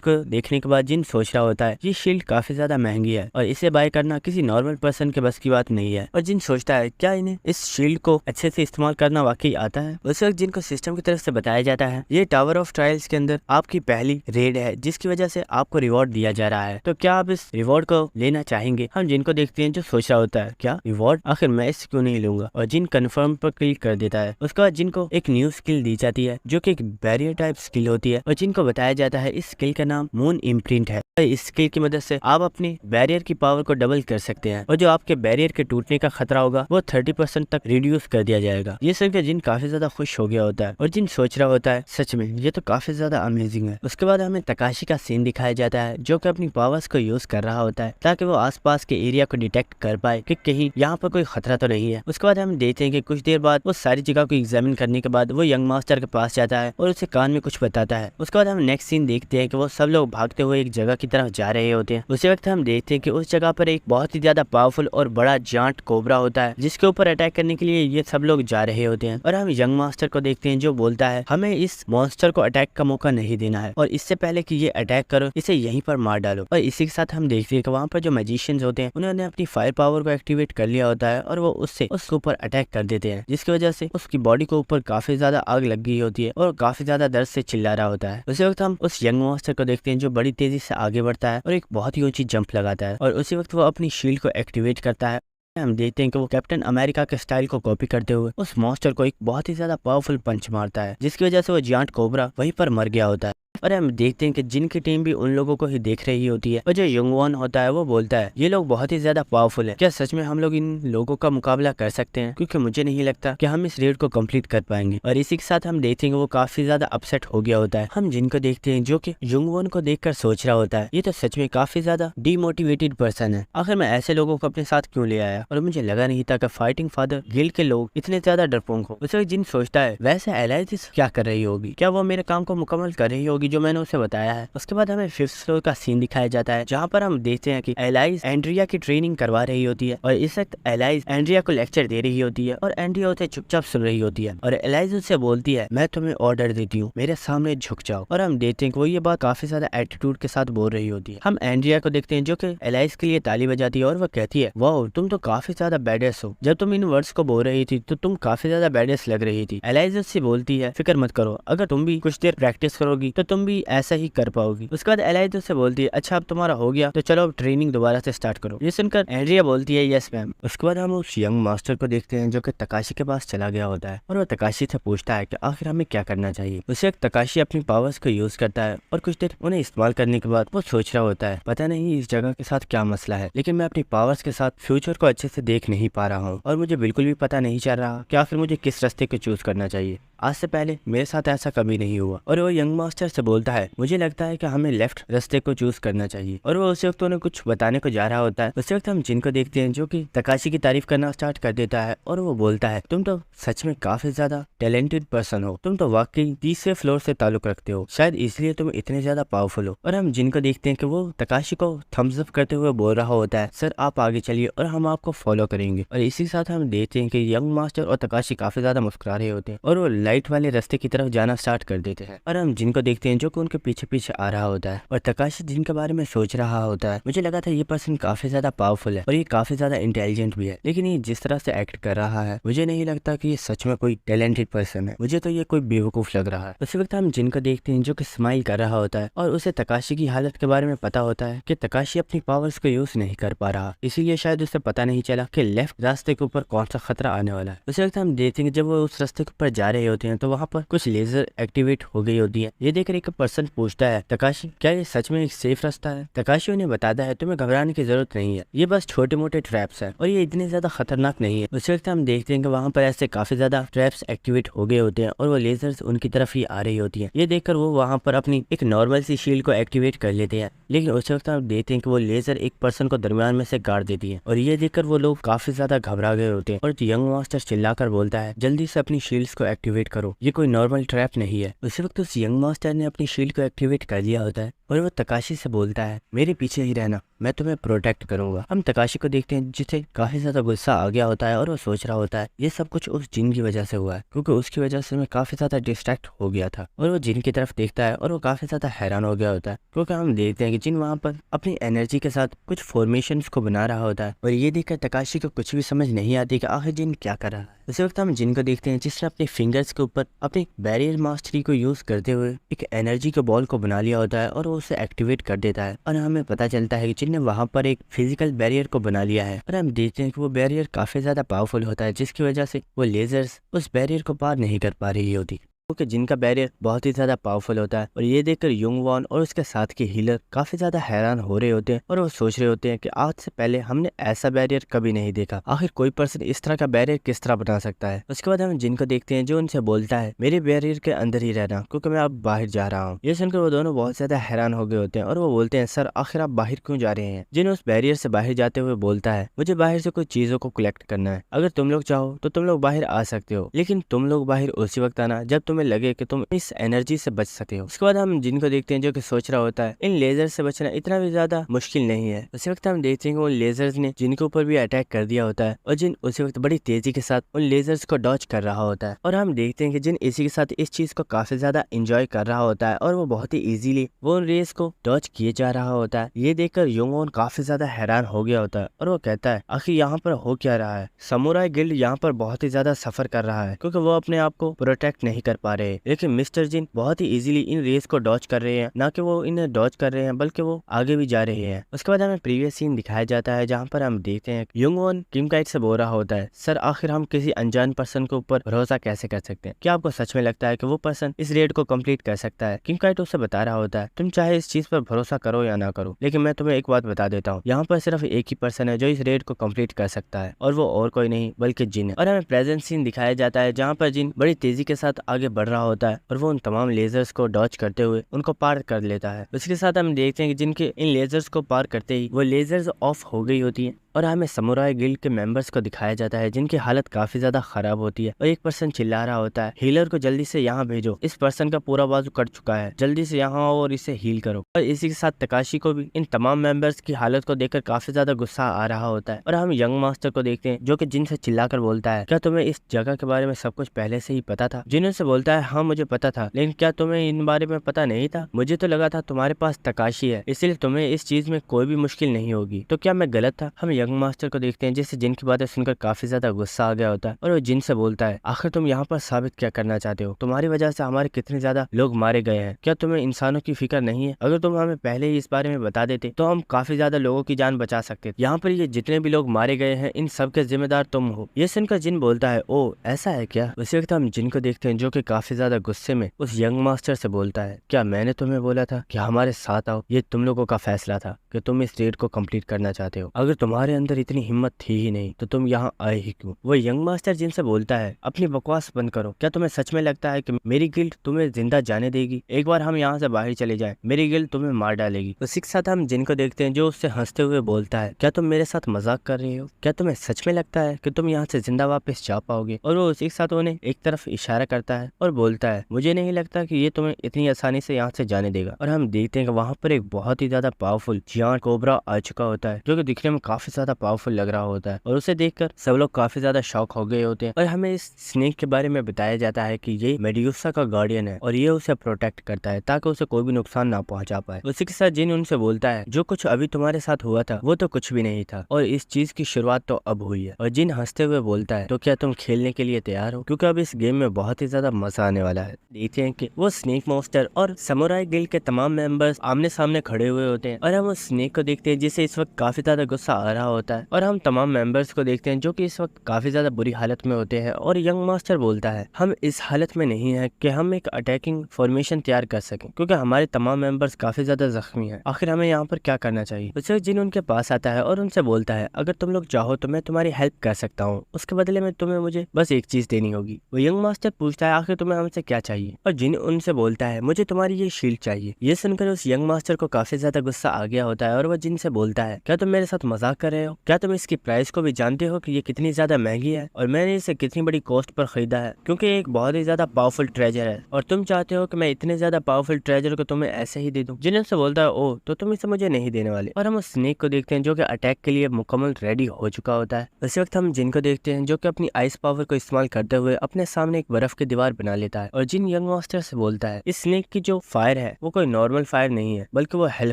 को देखने के बाद जिन सोच रहा होता है ये शील्ड काफी ज्यादा महंगी है और इसे बाय करना किसी नॉर्मल पर्सन के बस की बात नहीं है। और जिन सोचता है क्या इन्हें इस शील्ड को अच्छे से इस्तेमाल करना वाकई आता है। उस वक्त जिनको सिस्टम की तरफ से बताया जाता है ये टावर ऑफ ट्रायल्स के अंदर आपकी पहली रेड है जिसकी वजह से आपको रिवॉर्ड दिया जा रहा है, तो क्या आप इस रिवॉर्ड को लेना चाहेंगे। हम जिनको देखते हैं जो सोच रहा होता है क्या रिवॉर्ड, आखिर मैं इसे क्यों नहीं लूंगा। और जिन कंफर्म पर क्लिक कर देता है। उसके बाद जिनको एक न्यू स्किल दी जाती है जो कि एक बैरियर टाइप स्किल होती है और जिनको बताया जाता है इस स्किल का नाम मून इम्प्रिंट है। इस स्किल की मदद से आप अपनी बैरियर की पावर को डबल कर सकते हैं और जो आपके बैरियर के टूटने का खतरा होगा वो 30% तक रिड्यूस कर दिया जाएगा। ये सुनकर जिन काफी ज्यादा खुश हो गया होता है और जिन सोच रहा होता है सच में ये तो काफी ज्यादा अमेजिंग है। उसके बाद हमें तकाशी का सीन दिखाया जाता है जो कि अपनी पावर्स को यूज कर रहा होता है ताकि वो आसपास के एरिया को डिटेक्ट कर पाए कि कहीं यहाँ पर कोई खतरा तो नहीं है। उसके बाद हम देखते हैं कि कुछ देर बाद वो सारी जगह को एग्जामिन करने के बाद वो यंग मास्टर के पास जाता है और उसे कान में कुछ बताता है। उसके बाद हम नेक्स्ट सीन देखते हैं कि वो सब लोग भागते हुए एक जगह की तरफ जा रहे होते हैं। उसी वक्त हम देखते हैं कि उस जगह पर एक बहुत ही ज्यादा पावरफुल और बड़ा जांट कोबरा होता है जिसके ऊपर अटैक करने के लिए ये सब लोग जा रहे होते हैं। और हम यंग मास्टर को देखते हैं जो बोलता है हमें इस मॉन्स्टर को अटैक का मौका नहीं देना है और इससे पहले कि ये अटैक करो इसे यहीं पर मार डालो। और इसी के साथ हम देखते हैं कि वहाँ पर जो मैजिशियंस होते हैं उन्होंने अपनी फायर पावर को एक्टिवेट कर लिया होता है और वो उससे उसके ऊपर अटैक कर देते हैं जिसकी वजह से उसकी बॉडी को ऊपर काफी ज्यादा आग लग गई होती है और काफी ज्यादा दर्द से चिल्ला रहा होता है। उसी वक्त हम उस यंग मॉन्स्टर को देखते हैं जो बड़ी तेजी से आगे बढ़ता है और एक बहुत ही ऊंची जंप लगाता है और उसी वक्त वो अपनी शील्ड को एक्टिवेट करता है। हम देखते हैं कि वो कैप्टन अमेरिका के स्टाइल को कॉपी करते हुए उस मॉन्स्टर को एक बहुत ही ज्यादा पावरफुल पंच मारता है जिसकी वजह से वो जायंट कोबरा वहीं पर मर गया होता है। और हम देखते हैं कि जिनकी टीम भी उन लोगों को ही देख रही होती है और जो यंगवान होता है वो बोलता है ये लोग बहुत ही ज्यादा पावरफुल है, क्या सच में हम लोग इन लोगों का मुकाबला कर सकते हैं, क्योंकि मुझे नहीं लगता कि हम इस रेड को कंप्लीट कर पाएंगे। और इसी के साथ हम देखते हैं कि वो काफी ज्यादा अपसेट हो गया होता है। हम जिनको देखते हैं जो कि यंगवान को देखकर सोच रहा होता है ये तो सच में काफी ज्यादा डीमोटिवेटेड पर्सन है, आखिर मैं ऐसे लोगों को अपने साथ क्यों ले आया और मुझे लगा नहीं था कि फाइटिंग फादर गिल्ड के लोग इतने ज्यादा डरपोक हो। उसे जिन सोचता है वैसे एलाइजिस क्या कर रही होगी, क्या वो मेरे काम को मुकम्मल कर रही होगी जो मैंने उसे बताया है। उसके बाद हमें 5th फ्लोर का सीन दिखाया जाता है जहाँ पर हम देखते हैं कि एलाइज एंड्रिया की ट्रेनिंग करवा रही होती है और इस वक्त एलाइज एंड्रिया को लेक्चर दे रही होती है और एंड्रिया उसे चुपचाप सुन रही होती है और एलाइज उससे बोलती है मैं तुम्हें ऑर्डर देती हूँ, मेरे सामने झुक जाओ। और हम देखते हैं कि वो ये बात काफी ज्यादा एटीट्यूड के साथ बोल रही होती है। हम एंड्रिया को देखते हैं जो कि एलाइज के लिए ताली बजाती है और वो कहती है वाओ तुम तो काफी ज्यादा बैडेस हो, जब तुम इन वर्ड्स को बोल रही थी तो तुम काफी ज्यादा बैडेस लग रही थी। एलाइज उससे बोलती है फिक्र मत करो, अगर तुम भी कुछ देर प्रैक्टिस करोगी तो तुम भी ऐसा ही कर पाओगी। उसके बाद एलाइज उससे बोलती है अच्छा अब तुम्हारा हो गया तो चलो अब ट्रेनिंग दोबारा से स्टार्ट करो। ये सुनकर एंड्रिया बोलती है यस मैम। उसके बाद हम उस यंग मास्टर को देखते हैं जो कि तकाशी के पास चला गया होता है और वो तकाशी से पूछता है कि आखिर हमें क्या करना चाहिए। उसे एक तकाशी अपनी पावर्स को यूज करता है और कुछ देर उन्हें इस्तेमाल करने के बाद वो सोच रहा होता है पता नहीं इस जगह के साथ क्या मसला है, लेकिन मैं अपनी पावर्स के साथ फ्यूचर को अच्छे से देख नहीं पा रहा हूँ और मुझे बिल्कुल भी पता नहीं चल रहा कि आखिर मुझे किस रास्ते को चूज करना चाहिए। आज से पहले मेरे साथ ऐसा कभी नहीं हुआ। और वो यंग मास्टर से बोलता है मुझे लगता है कि हमें लेफ्ट रास्ते को चूज करना चाहिए। और वो उस वक्त उन्हें कुछ बताने को जा रहा होता है। उस वक्त हम जिन को देखते हैं जो कि तकाशी की तारीफ करना स्टार्ट कर देता है और वो बोलता है तुम तो सच में काफी ज्यादा टैलेंटेड पर्सन हो, तुम तो वाकई 30वें फ्लोर से ताल्लुक रखते हो, शायद इसलिए तुम इतने ज्यादा पावरफुल हो। और हम जिन को देखते हैं कि वो तकाशी को थम्स अप करते हुए बोल रहा होता है सर आप आगे चलिए और हम आपको फॉलो करेंगे। और इसी साथ हम देखते हैं कि यंग मास्टर और तकाशी काफी ज्यादा मुस्कुरा रहे होते हैं और वो लाइट वाले रास्ते की तरफ जाना स्टार्ट कर देते हैं। और हम जिनको देखते हैं जो कि उनके पीछे पीछे आ रहा होता है और तकाशी जिनके बारे में सोच रहा होता है मुझे लगा था ये पर्सन काफी ज्यादा पावरफुल है और ये काफी ज्यादा इंटेलिजेंट भी है, लेकिन ये जिस तरह से एक्ट कर रहा है मुझे नहीं लगता कि ये सच में कोई टैलेंटेड पर्सन है, मुझे तो ये कोई बेवकूफ लग रहा है। उसी वक्त हम जिनको देखते हैं जो कि स्माइल कर रहा होता है और उसे तकाशी की हालत के बारे में पता होता है कि तकाशी अपनी पावर्स को यूज नहीं कर पा रहा, इसीलिए शायद उसे पता नहीं चला कि लेफ्ट रास्ते के ऊपर कौन सा खतरा आने वाला है। उसी वक्त हम देखते हैं जब वो उस रास्ते के ऊपर जा रहे होते हैं तो वहाँ पर कुछ लेजर एक्टिवेट हो गई होती है। ये देखकर एक पर्सन पूछता है तकाशी क्या ये सच में एक सेफ रास्ता है? तकाशी उन्हें बताता है तुम्हें घबराने की जरूरत नहीं है, ये बस छोटे मोटे ट्रैप्स है और ये इतने ज्यादा खतरनाक नहीं है। उस वक्त हम देखते हैं कि वहाँ पर ऐसे काफी ज्यादा ट्रैप्स एक्टिवेट हो गए होते हैं और वो लेजर्स उनकी तरफ ही आ रही होती है। ये देखकर वो वहाँ पर अपनी एक नॉर्मल सी शील्ड को एक्टिवेट कर लेते हैं, लेकिन उस वक्त हम देखते हैं कि वो लेजर एक पर्सन को दरमियान में से गाड़ देती है और ये देखकर वो लोग काफी ज्यादा घबरा गए होते हैं। और यंग मास्टर चिल्लाकर बोलता है जल्दी से अपनी शील्ड्स को एक्टिवेट करो, ये कोई नॉर्मल ट्रैप नहीं है। उसी वक्त उस यंग मास्टर ने अपनी शील्ड को एक्टिवेट कर लिया होता है और वो तकाशी से बोलता है मेरे पीछे ही रहना, मैं तुम्हें प्रोटेक्ट करूंगा। हम तकाशी को देखते हैं जिसे काफी ज्यादा गुस्सा आ गया होता है और वो सोच रहा होता है ये सब कुछ उस जिन की वजह से हुआ है, क्योंकि उसकी वजह से मैं काफी ज्यादा डिस्ट्रैक्ट हो गया था। और वो जिन की तरफ देखता है और वो काफी ज्यादा हैरान हो गया होता है, क्योंकि हम देखते हैं कि जिन वहाँ पर अपनी एनर्जी के साथ कुछ फॉर्मेशंस को बना रहा होता है और ये देखकर तकाशी को कुछ भी समझ नहीं आती कि आखिर जिन क्या कर रहा है। उसी वक्त हम जिन को देखते हैं जिसने अपने फिंगर्स के ऊपर अपनी बैरियर मास्टरी को यूज करते हुए एक एनर्जी के बॉल को बना लिया होता है और वो उसे एक्टिवेट कर देता है और हमें पता चलता है कि जिन ने वहाँ पर एक फिजिकल बैरियर को बना लिया है और हम देखते हैं कि वो बैरियर काफी ज्यादा पावरफुल होता है, जिसकी वजह से वो लेजर्स उस बैरियर को पार नहीं कर पा रही होती, क्योंकि जिनका बैरियर बहुत ही ज्यादा पावरफुल होता है। और ये देखकर युंग वॉन और उसके साथ के हीलर काफी ज्यादा हैरान हो रहे होते हैं और वो सोच रहे होते हैं कि आज से पहले हमने ऐसा बैरियर कभी नहीं देखा, आखिर कोई पर्सन इस तरह का बैरियर किस तरह बना सकता है। उसके बाद हम जिनको देखते हैं जो उनसे बोलता है मेरे बैरियर के अंदर ही रहना क्योंकि मैं अब बाहर जा रहा हूँ। ये सुनकर वो दोनों बहुत ज्यादा हैरान हो गए होते हैं और वो बोलते हैं सर आखिर आप बाहर क्यों जा रहे हैं? जिन उस बैरियर से बाहर जाते हुए बोलता है मुझे बाहर से कुछ चीजों को कलेक्ट करना है, अगर तुम लोग चाहो तो तुम लोग बाहर आ सकते हो, लेकिन तुम लोग बाहर उसी वक्त आना जब तुम्हें लगे कि तुम इस एनर्जी से बच सकते हो। उसके बाद हम जिनको देखते हैं जो कि सोच रहा होता है इन लेजर से बचना इतना भी ज्यादा मुश्किल नहीं है। उसी वक्त हम देखते हैं कि उन लेजर्स ने जिनके ऊपर भी अटैक कर दिया होता है और जिन उसी वक्त बड़ी तेजी के साथ उन लेजर्स को डॉज कर रहा होता है और हम देखते हैं कि जिन इसी के साथ इस चीज को काफी ज्यादा एंजॉय कर रहा होता है और वो बहुत ही इजीली वो उन रेस को डॉज किए जा रहा होता है। ये देखकर योंगवॉन काफी ज्यादा हैरान हो गया होता है और वो कहता है आखिर यहाँ पर हो क्या रहा है? समुराई गिल्ड यहाँ पर बहुत ही ज्यादा सफर कर रहा है क्योंकि वो अपने आप को प्रोटेक्ट नहीं कर पा रहे, लेकिन मिस्टर जिन बहुत ही इजीली इन रेस को डॉज कर रहे हैं, ना कि वो इन्हें डॉज कर रहे हैं बल्कि वो आगे भी जा रहे हैं। उसके बाद हमें प्रीवियस सीन दिखाया जाता है जहाँ पर हम देखते हैं युंगवॉन किम काइट से बोल रहा होता है सर आखिर हम किसी अनजान पर्सन के ऊपर भरोसा कैसे कर सकते हैं? क्या आपको सच में लगता है कि वो पर्सन इस रेड को कंप्लीट कर सकता है? किम काइट उसे बता रहा होता है तुम चाहे इस चीज पर भरोसा करो या ना करो, लेकिन मैं तुम्हें एक बात बता देता हूँ, यहाँ पर सिर्फ एक ही पर्सन है जो इस रेड को कंप्लीट कर सकता है और वो और कोई नहीं बल्कि जिन है। और हमें प्रेजेंट सीन दिखाया जाता है जहाँ पर जिन बड़ी तेजी के साथ आगे बढ़ रहा होता है और वो उन तमाम लेजर्स को डॉज करते हुए उनको पार कर लेता है। उसके साथ हम देखते हैं कि जिनके इन लेजर्स को पार करते ही वो लेजर्स ऑफ हो गई होती है और हमें समुराई गिल्ड के मेंबर्स को दिखाया जाता है जिनकी हालत काफी ज्यादा खराब होती है और एक पर्सन चिल्ला रहा होता है, हीलर को जल्दी से यहाँ भेजो, इस पर्सन का पूरा बाजू कट चुका है, जल्दी से यहाँ आओ और इसे हील करो। और इसी के साथ तकाशी को भी इन तमाम मेंबर्स की हालत को देखकर काफी ज्यादा गुस्सा आ रहा होता है। और हम यंग मास्टर को देखते हैं जो कि जिन से चिल्लाकर बोलता है, क्या तुम्हें इस जगह के बारे में सब कुछ पहले से ही पता था? जिन से बोलता है, हाँ मुझे पता था, लेकिन क्या तुम्हें इन बारे में पता नहीं था? मुझे तो लगा था तुम्हारे पास तकाशी है, इसलिए तुम्हें इस चीज में कोई भी मुश्किल नहीं होगी। तो क्या मैं गलत था? हम यंग मास्टर को देखते हैं जिससे जिन की बातें सुनकर काफी ज्यादा गुस्सा आ गया होता है और वो जिन से बोलता है, आखिर तुम यहाँ पर साबित क्या करना चाहते हो? तुम्हारी वजह से हमारे कितने ज्यादा लोग मारे गए हैं, क्या तुम्हें इंसानों की फिक्र नहीं है? अगर तुम हमें पहले ही इस बारे में बता देते तो हम काफी ज्यादा लोगों की जान बचा सकते। यहाँ पर ये जितने भी लोग मारे गए हैं इन सब के जिम्मेदार तुम हो। ये सुनकर जिन बोलता है, ओ ऐसा है क्या? उसी वक्त हम जिन को देखते हैं जो कि काफी ज्यादा गुस्से में उस यंग मास्टर से बोलता है, क्या मैंने तुम्हें बोला था कि हमारे साथ आओ? ये तुम लोगों का फैसला था कि तुम इस रेड को कंप्लीट करना चाहते हो। अगर तुम्हारे अंदर इतनी हिम्मत थी ही नहीं तो तुम यहाँ आए ही क्यों? वो यंग मास्टर जिनसे बोलता है, अपनी बकवास बंद करो, क्या तुम्हें सच में लगता है कि मेरी गिल्ड तुम्हें जिंदा जाने देगी? एक बार हम यहाँ से बाहर चले जाए, मेरी गिल्ड तुम्हें मार डालेगी। उसी के साथ हम जिनको देखते हैं जो उससे हंसते हुए बोलता है, क्या तुम मेरे साथ मजाक कर रहे हो? क्या तुम्हें सच में लगता है कि तुम यहाँ से जिंदा वापस जा पाओगे? और वो उसी के साथ उन्हें एक तरफ इशारा करता है और बोलता है, मुझे नहीं लगता कि ये तुम्हें इतनी आसानी से यहाँ से जाने देगा। और हम देखते हैं कि वहाँ पर एक बहुत ही ज्यादा पावरफुल जियांट कोबरा आ चुका होता है जो कि दिखने में काफी ज्यादा पावरफुल लग रहा होता है और उसे देखकर सब लोग काफी ज्यादा शॉक हो गए होते हैं। और हमें इस स्नेक के बारे में बताया जाता है कि ये मेड्यूसा का गार्डियन है और ये उसे प्रोटेक्ट करता है ताकि उसे कोई भी नुकसान ना पहुंचा पाए। उसी के साथ जिन उनसे बोलता है, जो कुछ अभी तुम्हारे साथ हुआ था वो तो कुछ भी नहीं था और इस चीज की शुरुआत तो अब हुई है। और जिन हंसते हुए बोलता है, तो क्या तुम खेलने के लिए तैयार हो? क्योंकि अब इस गेम में बहुत ही ज्यादा मजा आने वाला है। देखते हैं कि वो स्नेक मॉन्स्टर और समुराई गिल्ड के तमाम मेंबर्स आमने सामने खड़े हुए होते हैं और हम उस स्नेक को देखते हैं जिसे इस वक्त काफी ज्यादा गुस्सा आ रहा होता है। और हम तमाम मेंबर्स को देखते हैं जो कि इस वक्त काफी ज्यादा बुरी हालत में होते हैं। और यंग मास्टर बोलता है, हम इस हालत में नहीं है कि हम एक अटैकिंग फॉर्मेशन तैयार कर सकें क्योंकि हमारे तमाम मेंबर्स काफी ज्यादा जख्मी हैं। आखिर हमें यहाँ पर क्या करना चाहिए? उसे जिन उनके पास आता है और उनसे बोलता है, अगर तुम लोग चाहो तो मैं तुम्हारी हेल्प कर सकता हूँ, उसके बदले में तुम्हें मुझे बस एक चीज देनी होगी। वो यंग मास्टर पूछता है, आखिर तुम्हें हमसे क्या चाहिए? और जिन उनसे बोलता है, मुझे तुम्हारी ये शील्ड चाहिए। ये सुनकर उस यंग मास्टर को काफी ज्यादा गुस्सा आ गया होता है और वह जिन से बोलता है, क्या तुम मेरे साथ मजाक कर रहे हो? क्या तुम इसकी प्राइस को भी जानते हो कि ये कितनी ज्यादा महंगी है और मैंने इसे कितनी बड़ी कॉस्ट पर खरीदा है? क्योंकि एक बहुत ही ज्यादा पावरफुल ट्रेजर है और तुम चाहते हो कि मैं इतने ज्यादा पावरफुल ट्रेजर को तुम्हें ऐसे ही दे दूं। जिन से बोलता है, ओ तो तुम इसे मुझे नहीं देने वाले। और हम उस स्नेक को देखते हैं जो कि अटैक के लिए मुकम्मल रेडी हो चुका होता है। उसी वक्त हम जिन को देखते हैं जो कि अपनी आइस पावर को इस्तेमाल करते हुए अपने सामने एक बर्फ की दीवार बना लेता है। और जिन यंग मास्टर से बोलता है, इस स्नेक की जो फायर है वो कोई नॉर्मल फायर नहीं है बल्कि वो हेल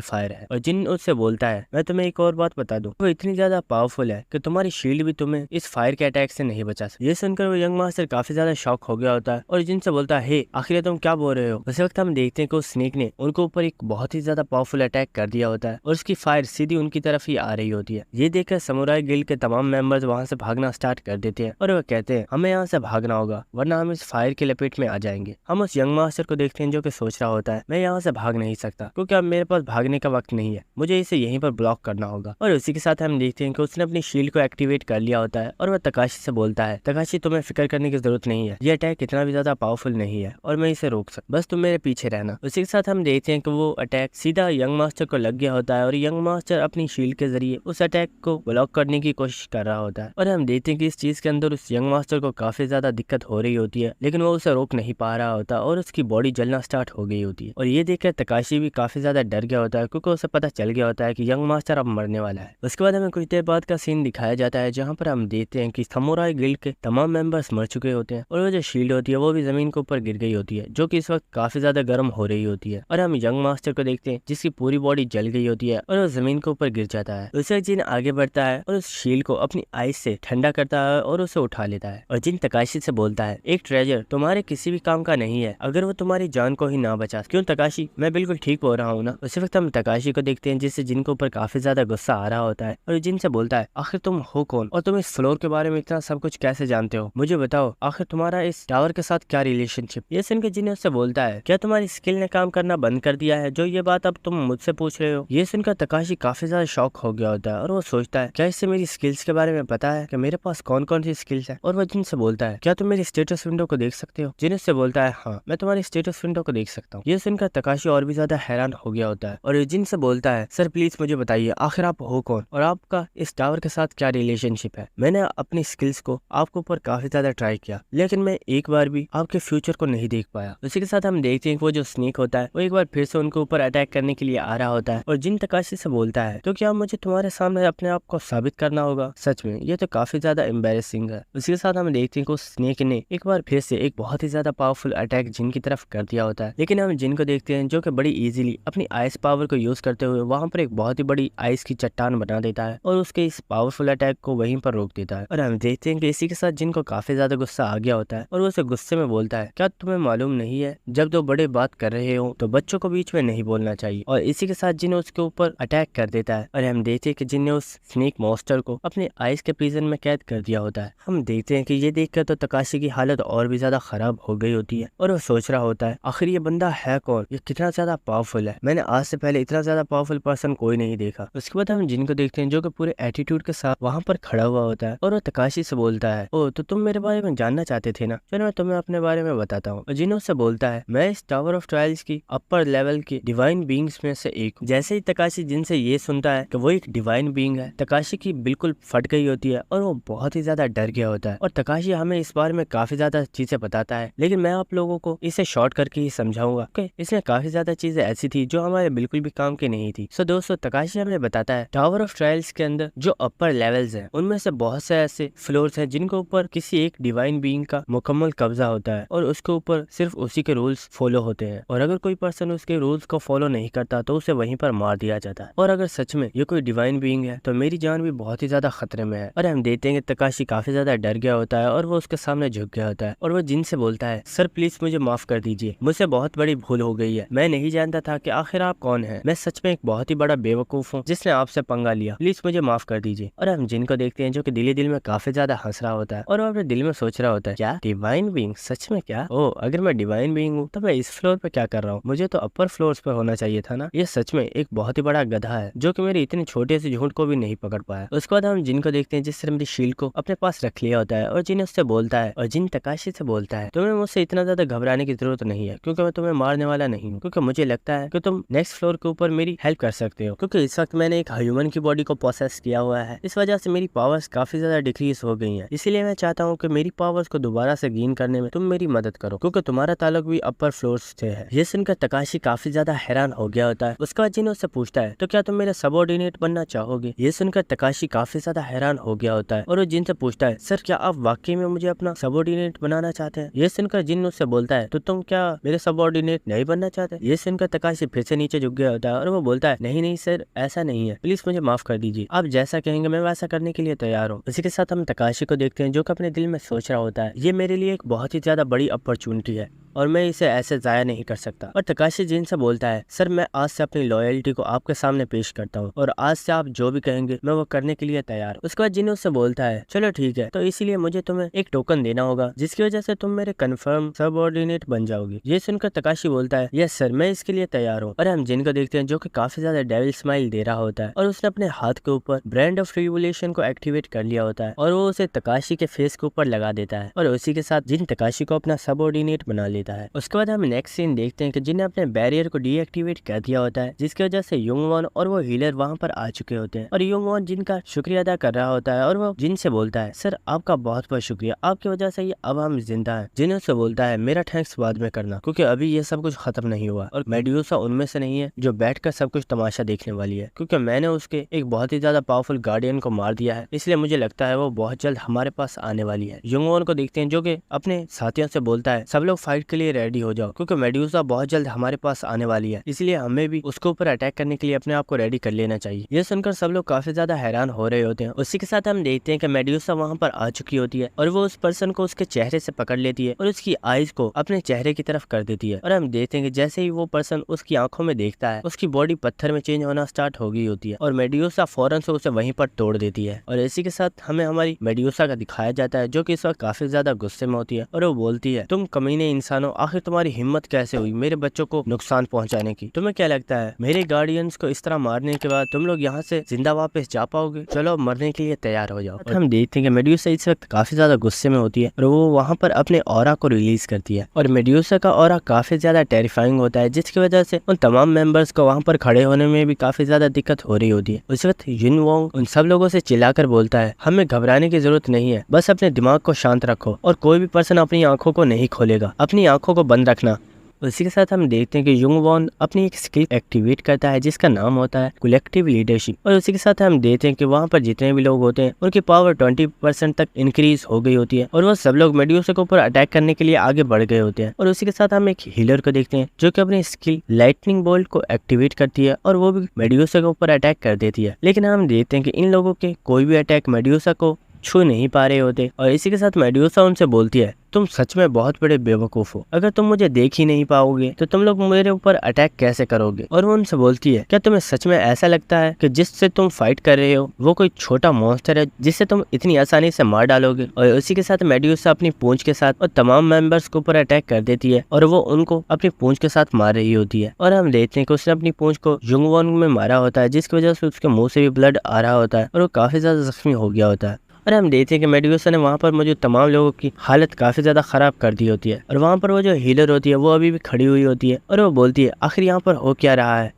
फायर है। और जिन उससे बोलता है, मैं तुम्हें एक और बात बता दूं, वो इतनी ज्यादा पावरफुल है कि तुम्हारी शील्ड भी तुम्हें इस फायर के अटैक से नहीं बचा सकती। ये सुनकर वो यंग मास्टर काफी ज्यादा शॉक हो गया होता है और जिनसे बोलता है, हे आखिर तुम क्या बोल रहे हो? उस वक्त हम देखते हैं कि उस स्नेक ने उनके ऊपर एक बहुत ही ज्यादा पावरफुल अटैक कर दिया होता है और उसकी फायर सीधी उनकी तरफ ही आ रही होती है। ये देखकर समुराई गिल्ड के तमाम मेंबर्स वहां से भागना स्टार्ट कर देते हैं और वो कहते हैं, हमें यहाँ से भागना होगा वरना हम इस फायर की लपेट में आ जाएंगे। हम उस यंग मास्टर को देखते हैं जो कि सोच रहा होता है, मैं यहाँ से भाग नहीं सकता क्योंकि अब मेरे पास भागने का वक्त नहीं है, मुझे इसे यहीं पर ब्लॉक करना होगा। और उसी के साथ हम देखते हैं कि उसने अपनी शील्ड को एक्टिवेट कर लिया होता है और वह तकाशी से बोलता है, तकाशी तुम्हें फिक्र करने की जरूरत नहीं है, ये अटैक इतना भी ज्यादा पावरफुल नहीं है और मैं इसे रोक सकता, बस तुम मेरे पीछे रहना। उसी के साथ हम देखते हैं कि वो अटैक सीधा यंग मास्टर को लग गया होता है और यंग मास्टर अपनी शील्ड के जरिए उस अटैक को ब्लॉक करने की कोशिश कर रहा होता है। और हम देखते हैं कि इस चीज के अंदर उस यंग मास्टर को काफी ज्यादा दिक्कत हो रही होती है लेकिन वो उसे रोक नहीं पा रहा होता और उसकी बॉडी जलना स्टार्ट हो गई होती है। और ये देखकर तकाशी भी काफी ज्यादा डर गया होता है क्योंकि उसे पता चल गया होता है कि यंग मास्टर अब मरने वाला है। उसके बाद हमें कुछ देर बाद का सीन दिखाया जाता है जहाँ पर हम देखते हैं कि समुराई गिल्ड के तमाम मेंबर्स मर चुके होते हैं और वो जो शील्ड होती है वो भी जमीन के ऊपर गिर गई होती है जो कि इस वक्त काफी ज्यादा गर्म हो रही होती है। और हम यंग मास्टर को देखते हैं जिसकी पूरी बॉडी जल गई होती है और वो जमीन के ऊपर गिर जाता है। उसे जिन आगे बढ़ता है और उस शील्ड को अपनी आइस से ठंडा करता है और उसे उठा लेता है। और जिन तकाशी से बोलता है, एक ट्रेजर तुम्हारे किसी भी काम का नहीं है अगर वो तुम्हारी जान को ही ना बचा। क्यों तकाशी, मैं बिल्कुल ठीक बोल रहा हूँ ना? उसी वक्त हम तकाशी को देखते हैं जिससे जिन के ऊपर काफी ज्यादा गुस्सा आ रहा होता है और जिन से बोलता है, आखिर तुम हो कौन और तुम इस फ्लोर के बारे में इतना सब कुछ कैसे जानते हो? मुझे बताओ आखिर तुम्हारा इस टावर के साथ क्या रिलेशनशिप? ये सुनकर जिन उससे बोलता है, क्या तुम्हारी स्किल ने काम करना बंद कर दिया है जो ये बात अब तुम मुझसे पूछ रहे हो? ये सुनकर तकाशी काफी ज्यादा शॉक हो गया होता है और वो सोचता है, क्या इससे मेरी स्किल्स के बारे में पता है कि मेरे पास कौन कौन सी स्किल्स है? और वो जिन से बोलता है, क्या तुम मेरी स्टेटस विंडो को देख सकते हो? जिन उससे बोलता है, हाँ मैं तुम्हारी स्टेटस विंडो को देख सकता हूँ। ये सुनकर तकाशी और भी ज्यादा हैरान हो गया होता है और जिन से बोलता है, सर प्लीज मुझे बताइए आखिर आप हो कौन और आपका इस टावर के साथ क्या रिलेशनशिप है। मैंने अपनी स्किल्स को आपके ऊपर काफी ज्यादा ट्राई किया लेकिन मैं एक बार भी आपके फ्यूचर को नहीं देख पाया। उसी के साथ हम देखते हैं कि वो जो स्नेक होता है वो एक बार फिर से उनके ऊपर अटैक करने के लिए आ रहा होता है और जिन तकाशी से बोलता है तो क्या मुझे तुम्हारे सामने अपने आप को साबित करना होगा। सच में ये तो काफी ज्यादा एम्बेरसिंग है। उसी के साथ हम देखते हैं कि उस स्नेक ने एक बार फिर से एक बहुत ही ज्यादा पावरफुल अटैक जिन की तरफ कर दिया होता है लेकिन हम जिन को देखते हैं जो कि बड़ी इजीली अपनी आइस पावर को यूज करते हुए वहां पर एक बहुत ही बड़ी आइस की चट्टान बना देता है और उसके इस पावरफुल अटैक को वहीं पर रोक देता है। और हम देखते हैं कि इसी के साथ जिनको काफी ज्यादा गुस्सा आ गया होता है और वो उसे गुस्से में बोलता है क्या तुम्हें मालूम नहीं है जब दो बड़े बात कर रहे हो तो बच्चों को बीच में नहीं बोलना चाहिए। और इसी के साथ जिन उसके ऊपर अटैक कर देता है और हम देखते हैं कि जिन ने उस स्नेक मॉन्स्टर को अपने आइस के प्रिजन में कैद कर दिया होता है। हम देखते हैं कि ये देखकर तो तकाशी की हालत और भी ज्यादा खराब हो गई होती है और वो सोच रहा होता है आखिर ये बंदा है कौन, ये कितना ज्यादा पावरफुल है, मैंने आज से पहले इतना ज्यादा पावरफुल पर्सन कोई नहीं देखा। उसके बाद हम जिनको देखते हैं जो कि पूरे एटीट्यूड के साथ वहां पर खड़ा हुआ होता है और वो तकाशी से बोलता है ओ तो तुम मेरे बारे में जानना चाहते थे ना, चलो मैं तुम्हें अपने बारे में बताता हूँ। जिनो से बोलता है मैं इस टावर ऑफ ट्रायल्स की अपर लेवल की डिवाइन बींग्स में से एक। जैसे ही तकाशी जिन से ये सुनता है कि वो एक डिवाइन बींग है तकाशी की बिल्कुल फट गई होती है और वो बहुत ही ज्यादा डर गया होता है। और तकाशी हमें इस बारे में काफी ज्यादा चीजें बताता है लेकिन मैं आप लोगों को इसे शॉर्ट करके ही समझाऊंगा कि इसमें काफी ज्यादा चीजें ऐसी थी जो हमारे बिल्कुल भी काम की नहीं थी। सो दोस्तों तकाशी हमें बताता है टावर ऑफ ट्रायल्स के अंदर जो अपर लेवल्स हैं उनमें से बहुत से ऐसे फ्लोर्स हैं जिनके ऊपर किसी एक डिवाइन बीइंग का मुकम्मल कब्जा होता है और उसके ऊपर सिर्फ उसी के रूल्स फॉलो होते हैं और अगर कोई पर्सन उसके रूल्स को फॉलो नहीं करता तो उसे वहीं पर मार दिया जाता है। और अगर सच में ये कोई डिवाइन बीइंग है तो मेरी जान भी बहुत ही ज्यादा खतरे में है। और हम देखते हैं कि तकाशी काफी ज्यादा डर गया होता है और वो उसके सामने झुक गया होता है और वो जिन से बोलता है सर प्लीज मुझे माफ कर दीजिए, मुझसे बहुत बड़ी भूल हो गई है, मैं नहीं जानता था कि आखिर आप कौन है, मैं सच में एक बहुत ही बड़ा बेवकूफ हूँ जिसने आपसे पंगा लिया, प्लीज मुझे माफ कर दीजिए। और हम जिन को देखते हैं जो कि दिल में काफी ज्यादा हंस रहा होता है और वो अपने दिल में सोच रहा होता है क्या डिवाइन बीइंग, सच में क्या, ओ अगर मैं डिवाइन बीइंग हूँ तो मैं इस फ्लोर पे क्या कर रहा हूँ, मुझे तो अपर फ्लोर्स पे होना चाहिए था ना। ये सच में एक बहुत ही बड़ा गधा है जो कि मेरे इतने छोटे से झूठ को भी नहीं पकड़ पाया। उसके बाद हम जिन को देखते हैं जिसने मेरी शील्ड को अपने पास रख लिया होता है और जिन उससे बोलता है और जिन तकाशी से बोलता है तुम्हें मुझसे इतना ज्यादा घबराने की जरूरत नहीं है क्योंकि मैं तुम्हें मारने वाला नहीं हूँ, क्योंकि मुझे लगता है कि तुम नेक्स्ट फ्लोर के ऊपर मेरी हेल्प कर सकते हो, क्योंकि इस वक्त मैंने एक ह्यूमन की बॉडी को प्रोसेस किया हुआ है, इस वजह से मेरी पावर्स काफी ज्यादा डिक्रीज हो गई हैं, इसीलिए मैं चाहता हूँ कि मेरी पावर्स को दोबारा से गेन करने में तुम मेरी मदद करो क्योंकि तुम्हारा ताल्लुक भी अपर फ्लोर से है। ये सुनकर तकाशी काफी ज्यादा हैरान हो गया होता है। उसके बाद जिन उससे पूछता है तो क्या तुम मेरे सबऑर्डिनेट बनना चाहोगे। ये सुनकर तकाशी काफी ज्यादा हैरान हो गया होता है और वो जिन से पूछता है सर क्या आप वाकई में मुझे अपना सबऑर्डिनेट बनाना चाहते हैं। ये सुनकर जिन उससे बोलता है तो तुम क्या मेरे सबऑर्डिनेट नहीं बनना चाहते। ये सुनकर तकाशी फिर से नीचे झुक गया होता है और वो बोलता है नहीं नहीं सर ऐसा नहीं है, प्लीज मुझे माफ कर दीजिए, आप जैसा कहेंगे मैं वैसा करने के लिए तैयार हूँ। इसी के साथ हम तकाशी को देखते हैं जो कि अपने दिल में सोच रहा होता है ये मेरे लिए एक बहुत ही ज्यादा बड़ी अपॉर्चुनिटी है और मैं इसे ऐसे जाया नहीं कर सकता। और तकाशी जिन से बोलता है सर मैं आज से अपनी लॉयल्टी को आपके सामने पेश करता हूँ और आज से आप जो भी कहेंगे मैं वो करने के लिए तैयार हूँ। उसके बाद जिन उससे बोलता है चलो ठीक है तो इसीलिए मुझे तुम्हें एक टोकन देना होगा जिसकी वजह से तुम मेरे कंफर्म सबऑर्डिनेट बन जाओगे। ये सुनकर तकाशी बोलता है यस सर मैं इसके लिए तैयार हूँ। और हम जिन को देखते हैं जो कि काफी ज्यादा डेविल स्माइल दे रहा होता है और उसने अपने हाथ के ऊपर ब्रांड ऑफ रिवोल्यूशन को एक्टिवेट कर लिया होता है और वो उसे तकाशी के फेस के ऊपर लगा देता है और उसी के साथ जिन तकाशी को अपना सबऑर्डिनेट बना लेता है। उसके बाद हम नेक्स्ट सीन देखते हैं कि जिन ने अपने बैरियर को डीएक्टिवेट कर दिया होता है जिसकी वजह से युंगवॉन और वो हीलर वहां पर आ चुके होते हैं और युंगवॉन जिनका शुक्रिया अदा कर रहा होता है और वो जिन से बोलता है सर आपका बहुत बहुत शुक्रिया, आपकी वजह से ये अब हम जिंदा हैं। जिन उससे बोलता है मेरा थैंक्स बाद में करना क्योंकि अभी ये सब कुछ खत्म नहीं हुआ और मेड्यूसा उनमें से नहीं है जो बैठकर सब कुछ तमाशा देखने वाली है, क्योंकि मैंने उसके एक बहुत ही ज्यादा पावरफुल गार्डियन को मार दिया है, इसलिए मुझे लगता है वो बहुत जल्द हमारे पास आने वाली है। युंगवॉन को देखते हैं जो कि अपने साथियों से बोलता है सब लोग फाइट के लिए रेडी हो जाओ क्योंकि मेड्यूसा बहुत जल्द हमारे पास आने वाली है, इसलिए हमें भी उसके ऊपर अटैक करने के लिए अपने आप को रेडी कर लेना चाहिए। ये सुनकर सब लोग काफी ज्यादा हैरान हो रहे होते हैं। उसी के साथ हम देखते हैं कि मेड्यूसा वहां पर आ चुकी होती है और वो उस पर्सन को उसके चेहरे से पकड़ लेती है और उसकी आईज को अपने चेहरे की तरफ कर देती है और हम देखते हैं कि जैसे ही वो पर्सन उसकी आंखों में देखता है उसकी बॉडी पत्थर में चेंज होना स्टार्ट हो गई होती है और मेड्यूसा फौरन से उसे वहीं पर तोड़ देती है। और इसी के साथ हमें हमारी मेड्यूसा का दिखाया जाता है जो कि इस वक्त काफी ज्यादा गुस्से में होती है और वो बोलती है तुम कमीने इंसान इंसानों, आखिर तुम्हारी हिम्मत कैसे हुई मेरे बच्चों को नुकसान पहुंचाने की? तुम्हें क्या लगता है मेरे गार्डियंस को इस तरह मारने के बाद तुम लोग यहाँ से जिंदा वापस जा पाओगे? चलो अब मरने के लिए तैयार हो जाओ। और हम देखते हैं कि मेड्यूसा इस वक्त काफी ज्यादा गुस्से में होती है और वो वहाँ पर अपने ऑरा को रिलीज करती है और मेड्यूसा का ऑरा काफी ज्यादा टेरिफाइंग होता है, जिसकी वजह से उन तमाम मेंबर्स को वहाँ पर खड़े होने में भी काफी ज्यादा दिक्कत हो रही होती है। उस वक्त युन वोंग उन सब लोगों से चिल्लाकर बोलता है, हमें घबराने की जरूरत नहीं है, बस अपने दिमाग को शांत रखो और कोई भी पर्सन अपनी आंखों को नहीं खोलेगा, अपनी आंखों को बंद रखना। उसी के साथ हम देखते हैं कि युंग वॉन अपनी एक स्किल एक्टिवेट करता है जिसका नाम होता है कलेक्टिव लीडरशिप और उसी के साथ हम देखते हैं कि वहाँ पर जितने भी लोग होते हैं उनकी पावर 20% तक इंक्रीज हो गई होती है और वो सब लोग मेड्यूसा के ऊपर अटैक करने के लिए आगे बढ़ गए होते हैं। और उसी के साथ हम एक हीलर को देखते हैं जो कि अपनी स्किल लाइटनिंग बोल्ट को एक्टिवेट करती है और वो भी मेड्यूसा के ऊपर अटैक कर देती है, लेकिन हम देखते हैं कि इन लोगों के कोई भी अटैक मेड्यूसा को छू नहीं पा रहे होते। और इसी के साथ मेड्यूसा उनसे बोलती है, तुम सच में बहुत बड़े बेवकूफ हो, अगर तुम मुझे देख ही नहीं पाओगे तो तुम लोग मेरे ऊपर अटैक कैसे करोगे? और वो उनसे बोलती है, क्या तुम्हें सच में ऐसा लगता है कि जिससे तुम फाइट कर रहे हो वो कोई छोटा मॉन्स्टर है जिससे तुम इतनी आसानी से मार डालोगे? और उसी के साथ मेड्यूसा अपनी पूंछ के साथ और तमाम मेंबर्स के ऊपर अटैक कर देती है और वो उनको अपनी पूंछ के साथ मार रही होती है। और हम देखते हैं कि उसने अपनी पूंछ को युंग वॉन में मारा होता है जिसकी वजह से उसके मुंह से भी ब्लड आ रहा होता है और वो काफी ज्यादा जख्मी हो गया होता है। और हम देखते हैं कि मेड्यूसा ने वहाँ पर मौजूद तमाम लोगों की हालत काफी ज्यादा खराब कर दी होती है और वहाँ पर वो जो हीलर होती है वो अभी भी खड़ी हुई होती है और वो बोलती है, आखिर यहाँ पर हो क्या रहा है,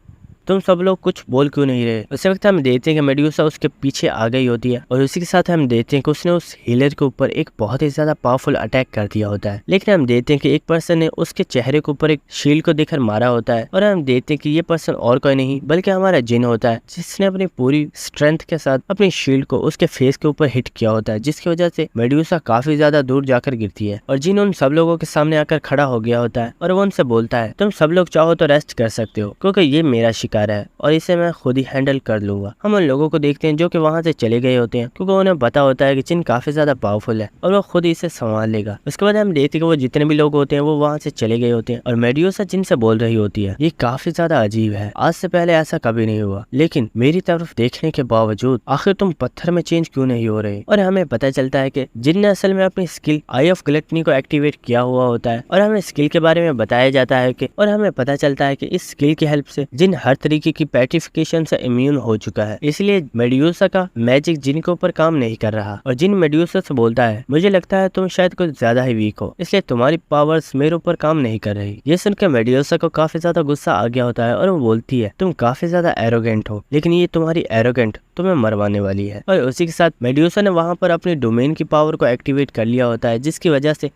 तुम सब लोग कुछ बोल क्यों नहीं रहे? उस वक्त हम देखते हैं कि मेड्यूसा उसके पीछे आ गई होती है और उसी के साथ हम देखते हैं कि उसने उस हीलर के ऊपर एक बहुत ही ज्यादा पावरफुल अटैक कर दिया होता है, लेकिन हम देखते हैं कि एक पर्सन ने उसके चेहरे के ऊपर एक शील्ड को देखकर मारा होता है और हम देखते हैं कि ये पर्सन और कोई नहीं बल्कि हमारा जिन होता है जिसने अपनी पूरी स्ट्रेंथ के साथ अपनी शील्ड को उसके फेस के ऊपर हिट किया होता है, जिसकी वजह से मेड्यूसा काफी ज्यादा दूर जाकर गिरती है और जिन उन सब लोगों के सामने आकर खड़ा हो गया होता है और वो उनसे बोलता है, तुम सब लोग चाहो तो रेस्ट कर सकते हो क्योंकि ये मेरा शिकार है और इसे मैं खुद ही हैंडल कर लूंगा। हम उन लोगों को देखते हैं जो कि वहां से चले गए होते हैं क्योंकि उन्हें पता होता है कि जिन काफी ज्यादा पावरफुल है और वो खुद इसे संभाल लेगा। उसके बाद हम देखते हैं कि वो जितने भी लोग होते हैं वो वहां से चले गए होते हैं और मेड्यूसा जिनसे बोल रही होती है, ये काफी ज्यादा अजीब है, आज से पहले ऐसा कभी नहीं हुआ, लेकिन मेरी तरफ देखने के बावजूद आखिर तुम पत्थर में चेंज क्यों नहीं हो रहे? और हमें पता चलता है कि जिन ने असल में अपनी स्किल आई ऑफ ग्लटनी को एक्टिवेट किया हुआ होता है और हमें स्किल के बारे में बताया जाता है कि और हमें पता चलता है कि इस स्किल की हेल्प से जिन हर तरीके की पेट्रिफिकेशन से इम्यून हो चुका है, इसलिए मेड्यूसा का मैजिक जिन के ऊपर काम नहीं कर रहा। और जिन मेड्यूसा से बोलता है, मुझे लगता है तुम शायद कुछ ज्यादा ही वीक हो, इसलिए तुम्हारी पावर्स मेरे ऊपर काम नहीं कर रही। ये सुनकर मेड्यूसा को काफी ज्यादा गुस्सा आ गया होता है और वो बोलती है, तुम काफी ज्यादा एरोगेंट हो, लेकिन ये तुम्हारी एरोगेंट तुम्हें मरवाने वाली है। और उसी के साथ मेड्यूसा ने वहां पर अपनी डोमेन की पावर को एक्टिवेट कर लिया होता है, जिसकी वजह से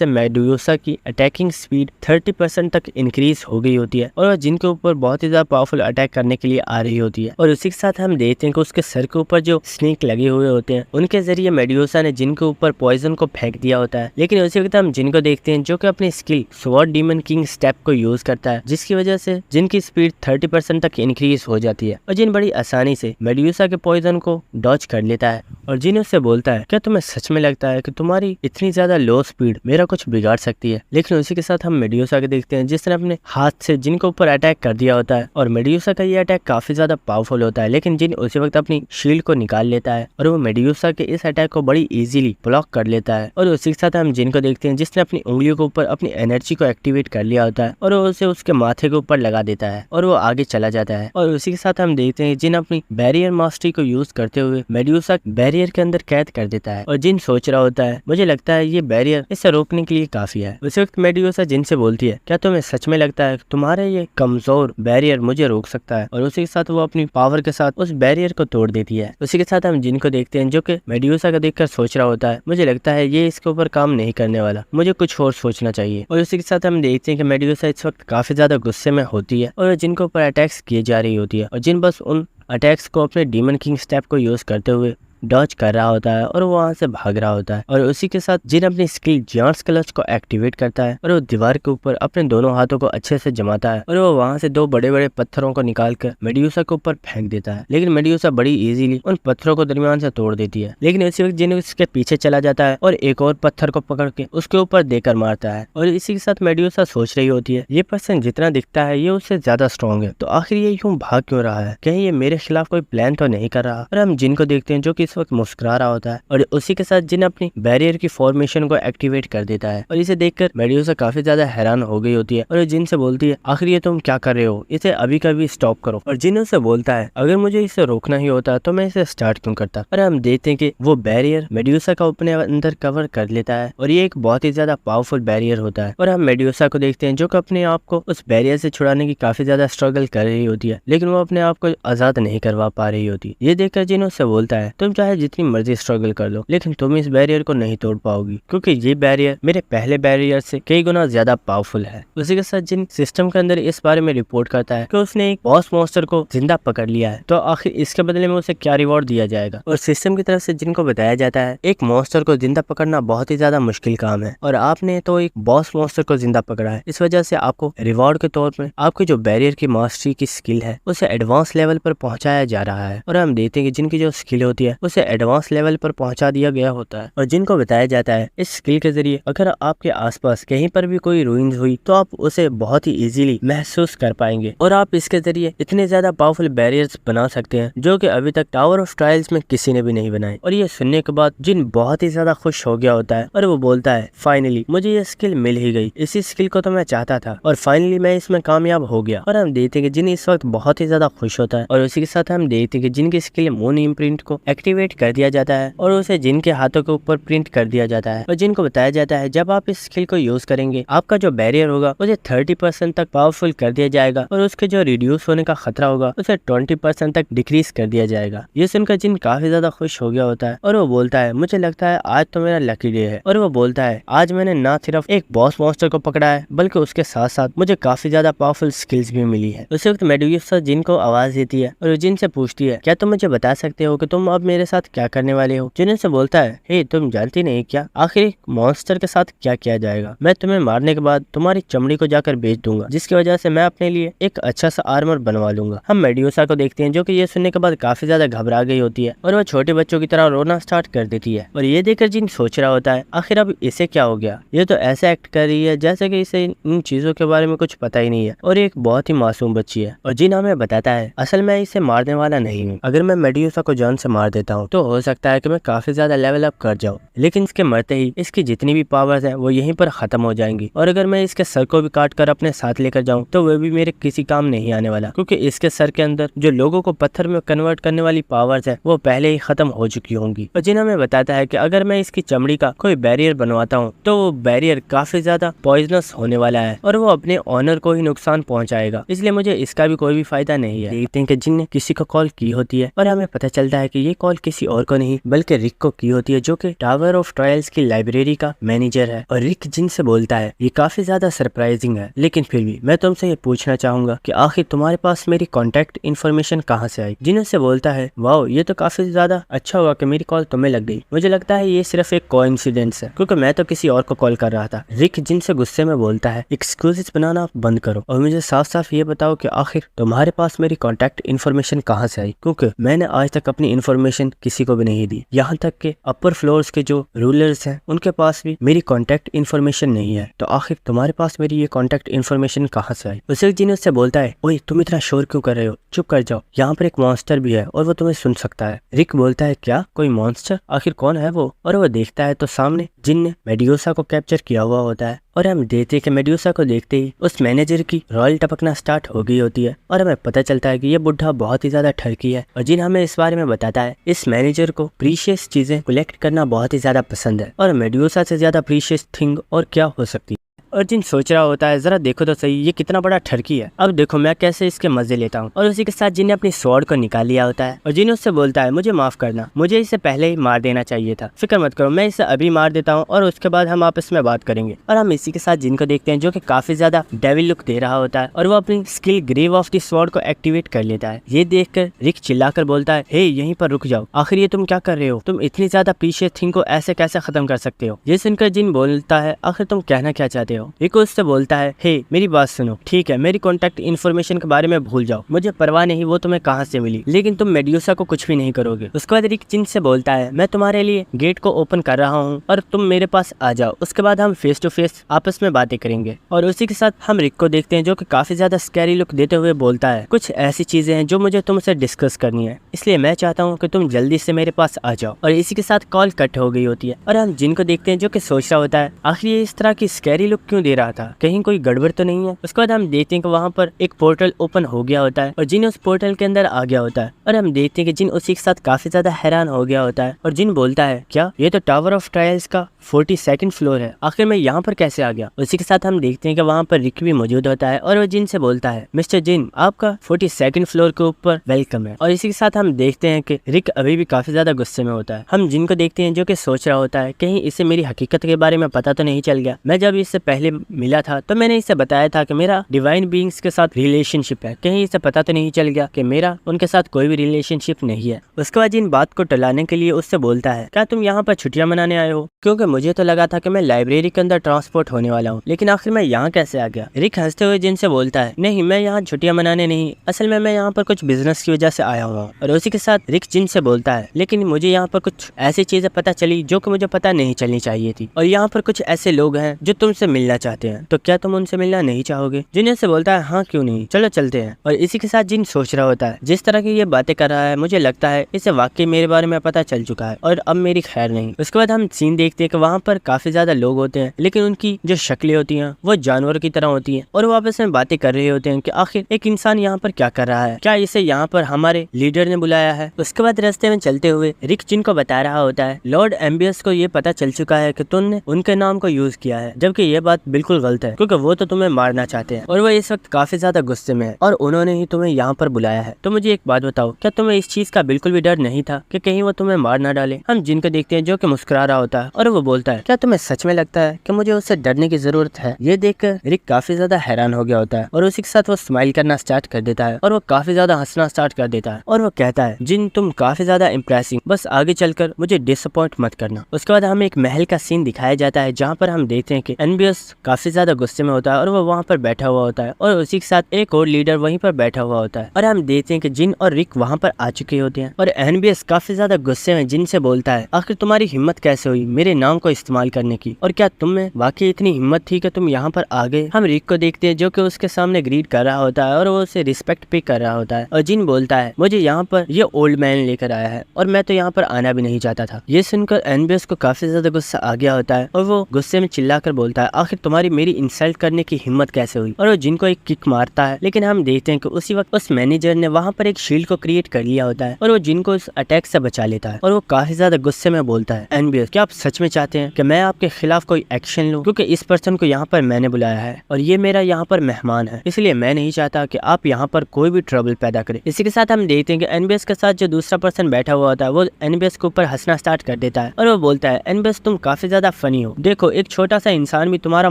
मेड्यूसा की अटैकिंग स्पीड 30% तक इंक्रीज हो गई होती है और जिनके ऊपर बहुत ही ज्यादा पावरफुल अटैक करने के लिए आ रही होती है। और उसी के साथ हम देखते हैं कि उसके सर के ऊपर जो स्नेक लगे हुए होते हैं उनके जरिए मेड्यूसा ने जिनके ऊपर पॉइजन को फेंक दिया होता है, लेकिन उसी वक्त हम जिनको देखते हैं जो कि अपनी skill sword demon king step को यूज करता है, जिसकी वजह से जिनकी स्पीड 30% तक इंक्रीज हो जाती है और जिन बड़ी आसानी से मेड्यूसा के पॉइजन को डॉच कर लेता है। और जिन उससे बोलता है, क्या तुम्हें सच में लगता है कि तुम्हारी इतनी ज्यादा लो स्पीड मेरा कुछ बिगाड़ सकती है? लेकिन उसी के साथ हम मेड्यूसा के देखते हैं जिसने अपने हाथ से जिनके ऊपर अटैक कर दिया होता है और मेड्यूसा का ये अटैक काफी ज्यादा पावरफुल होता है, लेकिन जिन उसी वक्त अपनी शील्ड को निकाल लेता है और वो मेड्यूसा के इस अटैक को बड़ी इजीली ब्लॉक कर लेता है। और उसी के साथ हम जिन को देखते हैं जिसने अपनी उंगलियों के ऊपर अपनी एनर्जी को एक्टिवेट कर लिया होता है और वो उसे उसके माथे के ऊपर लगा देता है और वो आगे चला जाता है। और उसी के साथ हम देखते हैं जिन अपनी बैरियर मास्टरी को यूज करते हुए मेड्यूसा बैरियर के अंदर कैद कर देता है और जिन सोच रहा होता है, मुझे लगता है ये बैरियर इसे रोकने के लिए काफी है। उसी वक्त मेड्यूसा जिन से बोलती है, क्या तुम्हें सच में लगता है तुम्हारा ये कमजोर बैरियर मुझे रोक सकता है? और उसी के साथ वो अपनी पावर के साथ उस बैरियर को तोड़ देती है। उसी के साथ हम जिन को देखते हैं जो कि मेड्यूसा को देखकर सोच रहा होता है, मुझे लगता है ये इसके ऊपर काम नहीं करने वाला, मुझे कुछ और सोचना चाहिए। और उसी के साथ हम देखते हैं कि मेड्यूसा इस वक्त काफी ज्यादा गुस्से में होती है और जिनके ऊपर अटैक्स किए जा रही होती है और जिन बस उन अटैक्स को अपने डीमन किंग स्टेप को यूज करते हुए डॉज कर रहा होता है और वो वहां से भाग रहा होता है। और उसी के साथ जिन अपनी स्किल जायंट्स क्लच को एक्टिवेट करता है और वो दीवार के ऊपर अपने दोनों हाथों को अच्छे से जमाता है और वो वहां से 2 बड़े बड़े पत्थरों को निकालकर मेड्यूसा के ऊपर फेंक देता है, लेकिन मेड्यूसा बड़ी इजीली उन पत्थरों को दरमियान से तोड़ देती है। लेकिन उसी वक्त जिन उसके पीछे चला जाता है और एक और पत्थर को पकड़ के उसके ऊपर देकर मारता है। और इसी के साथ मेड्यूसा सोच रही होती है, ये पर्सन जितना दिखता है ये उससे ज्यादा स्ट्रॉन्ग है, तो आखिर ये यूं भाग क्यों रहा है? कहीं ये मेरे खिलाफ कोई प्लान तो नहीं कर रहा? और हम जिनको देखते हैं जो कि इस इस वक्त मुस्कुरा रहा होता है और उसी के साथ जिन अपनी बैरियर की फॉर्मेशन को एक्टिवेट कर देता है और इसे देखकर मेड्यूसा काफी ज्यादा हैरान हो गई होती है और जिन से बोलती है आखिर ये तुम क्या कर रहे हो, इसे अभी कभी स्टॉप करो। और जिन उसे बोलता है अगर मुझे इसे रोकना ही होता तो मैं इसे स्टार्ट क्यों करता। और हम देखते हैं कि वो बैरियर मेड्यूसा का अपने अंदर कवर कर लेता है और ये एक बहुत ही ज्यादा पावरफुल बैरियर होता है। और हम मेड्यूसा को देखते हैं जो कि अपने आप को उस बैरियर से छुड़ाने की काफी ज्यादा स्ट्रगल कर रही होती है, लेकिन वो अपने आप को आजाद नहीं करवा पा रही होती। ये देखकर जिन उससे बोलता है तुम चाहे जितनी मर्जी स्ट्रगल कर लो लेकिन तुम इस बैरियर को नहीं तोड़ पाओगी, क्योंकि ये बैरियर मेरे पहले बैरियर से कई गुना ज्यादा पावरफुल है। उसी के साथ जिन सिस्टम के अंदर इस बारे में रिपोर्ट करता है कि उसने एक बॉस मॉन्स्टर को जिंदा पकड़ लिया है, तो आखिर इसके बदले में उसे क्या रिवॉर्ड दिया जाएगा। और सिस्टम की तरफ से जिनको बताया जाता है एक मॉन्स्टर को जिंदा पकड़ना बहुत ही ज्यादा मुश्किल काम है और आपने तो एक बॉस मॉन्स्टर को जिंदा पकड़ा है, इस वजह से आपको रिवॉर्ड के तौर पर आपकी जो बैरियर की मास्टरी की स्किल है उसे एडवांस लेवल पर पहुंचाया जा रहा है। और हम देखते हैं कि जिनकी जो स्किल होती है उसे एडवांस लेवल पर पहुंचा दिया गया होता है। और जिनको बताया जाता है इस स्किल के जरिए अगर आपके आसपास कहीं पर भी कोई रूइंस हुई तो आप उसे बहुत ही इजीली महसूस कर पाएंगे और आप इसके जरिए इतने ज्यादा पावरफुल बैरियर्स बना सकते हैं जो कि अभी तक टावर ऑफ ट्रायल्स में किसी ने भी नहीं बनाए। और ये सुनने के बाद जिन बहुत ही ज्यादा खुश हो गया होता है और वो बोलता है फाइनली मुझे ये स्किल मिल ही गई, इसी स्किल को तो मैं चाहता था और फाइनली मैं इसमें कामयाब हो गया। और हम देखते हैं कि जिन इस वक्त बहुत ही ज्यादा खुश होता है और उसी के साथ हम देखते हैं कि जिनकी स्किल मून इम्प्रिंट को एक्टिवेट कर दिया जाता है और उसे जिनके हाथों के ऊपर प्रिंट कर दिया जाता है। और जिनको बताया जाता है जब आप इस स्किल को यूज करेंगे आपका जो बैरियर होगा उसे 30% तक पावरफुल कर दिया जाएगा और उसके जो रिड्यूस होने का खतरा होगा उसे 20% तक डिक्रीज कर दिया जाएगा। ये सुनकर जिन काफी ज्यादा खुश हो गया होता है और वो बोलता है मुझे लगता है आज तो मेरा लकी डे है। और वो बोलता है आज मैंने ना सिर्फ एक बॉस मॉन्स्टर को पकड़ा है बल्कि उसके साथ साथ मुझे काफी ज्यादा पावरफुल स्किल्स भी मिली है। उसी वक्त मेडुसा जिन को आवाज देती है और जिन से पूछती है क्या तुम मुझे बता सकते हो कि तुम अब मेरे साथ क्या करने वाले हो। जिन से बोलता है हे तुम जानती नहीं क्या आखिर मॉन्स्टर के साथ क्या किया जाएगा, मैं तुम्हें मारने के बाद तुम्हारी चमड़ी को जाकर बेच दूंगा जिसकी वजह से मैं अपने लिए एक अच्छा सा आर्मर बनवा लूंगा। हम मेड्यूसा को देखते हैं जो कि ये सुनने के बाद काफी ज्यादा घबरा गई होती है और वह छोटे बच्चों की तरह रोना स्टार्ट कर देती है। और ये देखकर जिन सोच रहा होता है आखिर अब इसे क्या हो गया, ये तो ऐसे एक्ट कर रही है जैसे कि इसे इन चीजों के बारे में कुछ पता ही नहीं है और एक बहुत ही मासूम बच्ची है। और जिन हमें बताता है असल में इसे मारने वाला नहीं हूँ, अगर मैं मेड्यूसा को जान से मार देता हूँ तो हो सकता है कि मैं काफी ज्यादा लेवल अप कर जाऊँ, लेकिन इसके मरते ही इसकी जितनी भी पावर्स है वो यहीं पर खत्म हो जाएंगी। और अगर मैं इसके सर को भी काट कर अपने साथ लेकर जाऊं तो वह भी मेरे किसी काम नहीं आने वाला, क्योंकि इसके सर के अंदर जो लोगों को पत्थर में कन्वर्ट करने वाली पावर्स है वो पहले ही खत्म हो चुकी होंगी। और जिन हमें बताता है कि अगर मैं इसकी चमड़ी का कोई बैरियर बनवाता हूँ तो वो बैरियर काफी ज्यादा पॉइजनस होने वाला है और वो अपने ऑनर को ही नुकसान पहुंचाएगा, इसलिए मुझे इसका भी कोई भी फायदा नहीं है। देखते हैं कि जिन ने किसी को कॉल की होती है और हमें पता चलता है कि ये कॉल किसी और को नहीं बल्कि रिक को की होती है जो कि टावर ऑफ ट्रायल्स की लाइब्रेरी का मैनेजर है। और रिक जिन से बोलता है ये काफी ज्यादा सरप्राइजिंग है, लेकिन फिर भी मैं तुमसे ये पूछना चाहूंगा कि आखिर तुम्हारे पास मेरी कॉन्टेक्ट इन्फॉर्मेशन कहाँ से आई। जिन से बोलता है वाओ ये तो काफी ज्यादा अच्छा हुआ कि मेरी कॉल तुम्हें लग गई, मुझे लगता है ये सिर्फ एक कोइंसिडेंस है क्योंकि मैं तो किसी और को कॉल कर रहा था। रिक जिन से गुस्से में बोलता है एक्सक्यूजेस बनाना बंद करो और मुझे साफ साफ ये बताओ कि आखिर तुम्हारे पास मेरी कॉन्टेक्ट इन्फॉर्मेशन कहाँ से आई, क्योंकि मैंने आज तक अपनी इन्फॉर्मेशन किसी को भी नहीं दी, यहाँ तक के अपर फ्लोर्स के जो रूलर्स हैं उनके पास भी मेरी कॉन्टेक्ट इन्फॉर्मेशन नहीं है, तो आखिर तुम्हारे पास मेरी ये कॉन्टेक्ट इन्फॉर्मेशन कहाँ से आई। उसे जिन उससे बोलता है ओए तुम इतना शोर क्यों कर रहे हो, चुप कर जाओ, यहाँ पर एक मॉन्स्टर भी है और वो तुम्हें सुन सकता है। रिक बोलता है क्या कोई मॉन्स्टर, आखिर कौन है वो। और वो देखता है तो सामने जिन ने मेड्यूसा को कैप्चर किया हुआ होता है और हम देखते हैं कि मेड्यूसा को देखते ही उस मैनेजर की रॉयल टपकना स्टार्ट हो गई होती है और हमें पता चलता है कि ये बुढ़ा बहुत ही ज्यादा ठरकी है। और जिन हमें इस बारे में बताता है इस मैनेजर को प्रीशियस चीजें कलेक्ट करना बहुत ही ज्यादा पसंद है और मेड्यूसा से ज्यादा प्रीशियस थिंग और क्या हो सकती है। और जिन सोच रहा होता है जरा देखो तो सही ये कितना बड़ा ठरकी है, अब देखो मैं कैसे इसके मजे लेता हूँ। और उसी के साथ जिन ने अपनी स्वॉर्ड को निकाल लिया होता है और जिन उससे बोलता है मुझे माफ करना, मुझे इसे पहले ही मार देना चाहिए था, फिक्र मत करो मैं इसे अभी मार देता हूँ और उसके बाद हम आपस में बात करेंगे। और हम इसी के साथ जिन को देखते हैं जो कि काफी ज्यादा डेविल लुक दे रहा होता है और वो अपनी skill grave of the sword को एक्टिवेट कर लेता है। ये देखकर रिक चिल्लाकर बोलता है हे यहीं पर रुक जाओ, आखिर ये तुम क्या कर रहे हो, तुम इतनी ज्यादा प्रीशियस थिंग को ऐसे कैसे खत्म कर सकते हो। ये सुनकर जिन बोलता है आखिर तुम कहना क्या चाहते हो। हो। रिको उससे बोलता है, हे मेरी बात सुनो, ठीक है मेरी कॉन्टैक्ट इन्फॉर्मेशन के बारे में भूल जाओ, मुझे परवाह नहीं वो तुम्हें कहाँ से मिली, लेकिन तुम मेड्यूसा को कुछ भी नहीं करोगे। उसके बाद रिक जिन से बोलता है, मैं तुम्हारे लिए गेट को ओपन कर रहा हूँ और तुम मेरे पास आ जाओ, उसके बाद हम फेस टू फेस आपस में बातें करेंगे। और उसी के साथ हम रिक को देखते हैं जो कि काफी ज्यादा स्कैरी लुक देते हुए बोलता है, कुछ ऐसी चीजें हैं जो मुझे तुमसे डिस्कस करनी है, इसलिए मैं चाहता हूँ कि तुम जल्दी से मेरे पास आ जाओ। और इसी के साथ कॉल कट हो गई होती है और हम जिन को देखते हैं जो कि सोच रहा होता है, आखिर ये इस तरह की स्कैरी लुक क्यों दे रहा था, कहीं कोई गड़बड़ तो नहीं है। उसके बाद हम देखते हैं कि वहाँ पर एक पोर्टल ओपन हो गया होता है और जिन उस पोर्टल के अंदर आ गया होता है और हम देखते हैं कि जिन उसी के साथ काफी ज्यादा हैरान हो गया होता है और जिन बोलता है, क्या ये तो टावर ऑफ ट्रायल्स का 42nd फ्लोर है, आखिर मैं यहाँ पर कैसे आ गया। उसी के साथ हम देखते हैं कि वहाँ पर रिक भी मौजूद होता है और वो जिन से बोलता है, मिस्टर जिन आपका 42nd फ्लोर के ऊपर वेलकम है। और इसी के साथ हम देखते हैं कि रिक अभी भी काफी ज्यादा गुस्से में होता है। हम जिन को देखते हैं जो कि सोच रहा होता है, कहीं इसे मेरी हकीकत के बारे में पता तो नहीं चल गया, मैं जब इससे पहले मिला था तो मैंने इसे बताया था कि मेरा डिवाइन बीइंग्स के साथ रिलेशनशिप है, कहीं इसे पता तो नहीं चल गया कि मेरा उनके साथ कोई भी रिलेशनशिप नहीं है। उसके बाद जिन बात को टलाने के लिए उससे बोलता है, क्या तुम यहाँ पर छुट्टियां मनाने आए हो, क्योंकि मुझे तो लगा था कि मैं लाइब्रेरी के अंदर ट्रांसपोर्ट होने वाला हूँ, लेकिन आखिर मैं यहाँ कैसे आ गया। रिक हंसते हुए जिन से बोलता है, नहीं मैं यहाँ छुट्टियां मनाने नहीं, असल में मैं यहाँ पर कुछ बिजनेस की वजह से आया हूँ। और उसी के साथ रिक जिन से बोलता है, लेकिन मुझे यहाँ पर कुछ ऐसी चीजें पता चली जो कि मुझे पता नहीं चलनी चाहिए थी, और यहाँ पर कुछ ऐसे लोग हैं जो तुमसे मिलना चाहते हैं, तो क्या तुम उनसे मिलना नहीं चाहोगे। जिन से बोलता है, हाँ क्यों नहीं, चलो चलते हैं। और इसी के साथ जिन सोच रहा होता है, जिस तरह की ये बातें कर रहा है मुझे लगता है इसे वाकई मेरे बारे में पता चल चुका है और अब मेरी खैर नहीं। उसके बाद हम सीन देखते हैं कि वहाँ पर काफी ज्यादा लोग होते हैं, लेकिन उनकी जो शक्लें होती हैं वो जानवर की तरह होती हैं और वो आपस में बातें कर रहे होते हैं कि आखिर एक इंसान यहाँ पर क्या कर रहा है, क्या इसे यहाँ पर हमारे लीडर ने बुलाया है। उसके बाद रास्ते में चलते हुए रिक जिन को बता रहा होता है, लॉर्ड एम्बियस को ये पता चल चुका है कि तुमने उनके नाम को यूज किया है, जबकि ये बात बिल्कुल गलत है क्योंकि वो तो तुम्हें मारना चाहते हैं और वो इस वक्त काफी ज्यादा गुस्से में है और उन्होंने ही तुम्हें यहाँ पर बुलाया है। तो मुझे एक बात बताओ, क्या तुम्हें इस चीज का बिल्कुल भी डर नहीं था कि कहीं वो तुम्हें मार ना डाले। हम जिनको देखते हैं जो कि मुस्कुरा रहा होता है और वो बोलता है, क्या तुम्हें सच में लगता है कि मुझे उससे डरने की जरूरत है। ये देखकर रिक काफी ज्यादा हैरान हो गया होता है और उसी के साथ वो स्माइल करना स्टार्ट कर देता है और वो काफी ज्यादा हंसना स्टार्ट कर देता है और वो कहता है, जिन तुम काफी ज्यादा इम्प्रेसिंग, बस आगे चलकर मुझे डिसअपॉइंट मत करना। उसके बाद हमें एक महल का सीन दिखाया जाता है जहाँ पर हम देखते हैं कि एनबियस काफी ज्यादा गुस्से में होता है और वो वहाँ पर बैठा हुआ होता है और उसी के साथ एक और लीडर वहीं पर बैठा हुआ होता है और हम देखते हैं कि जिन और रिक वहाँ पर आ चुके होते हैं और एनबियस काफी ज्यादा गुस्से में जिन से बोलता है, आखिर तुम्हारी हिम्मत कैसे हुई मेरे नाम को इस्तेमाल करने की, और क्या तुम में वाकई इतनी हिम्मत थी कि तुम यहाँ पर आ गए। हम रिक को देखते हैं जो कि उसके सामने ग्रीट कर रहा होता है और वो उसे रिस्पेक्ट पे कर रहा होता है और जिन बोलता है, मुझे यहाँ पर ये ओल्ड मैन लेकर आया है और मैं तो यहाँ पर आना भी नहीं चाहता था। ये सुनकर एनबियस को काफी ज्यादा गुस्सा आ गया होता है और वो गुस्से में चिल्लाकर बोलता है, आखिर तुम्हारी मेरी इंसल्ट करने की हिम्मत कैसे हुई, और वो जिन को एक किक मारता है। लेकिन हम देखते हैं कि उसी वक्त उस मैनेजर ने वहाँ पर एक शील्ड को क्रिएट कर लिया होता है और वो जिन को उस अटैक से बचा लेता है और वो काफी ज्यादा गुस्से में बोलता है, एनबियस क्या आप सच में चाहते हैं कि मैं आपके खिलाफ कोई एक्शन लूं, क्योंकि इस पर्सन को यहाँ पर मैंने बुलाया है और ये मेरा यहाँ पर मेहमान है, इसलिए मैं नहीं चाहता कि आप यहाँ पर कोई भी ट्रबल पैदा करें। इसी के साथ हम देखते हैं कि एनबियस के साथ जो दूसरा पर्सन बैठा हुआ होता है वो एनबियस के ऊपर हंसना स्टार्ट कर देता है और वो बोलता है, एनबियस तुम काफी ज्यादा फनी हो, देखो एक छोटा सा इंसान भी तुम्हारा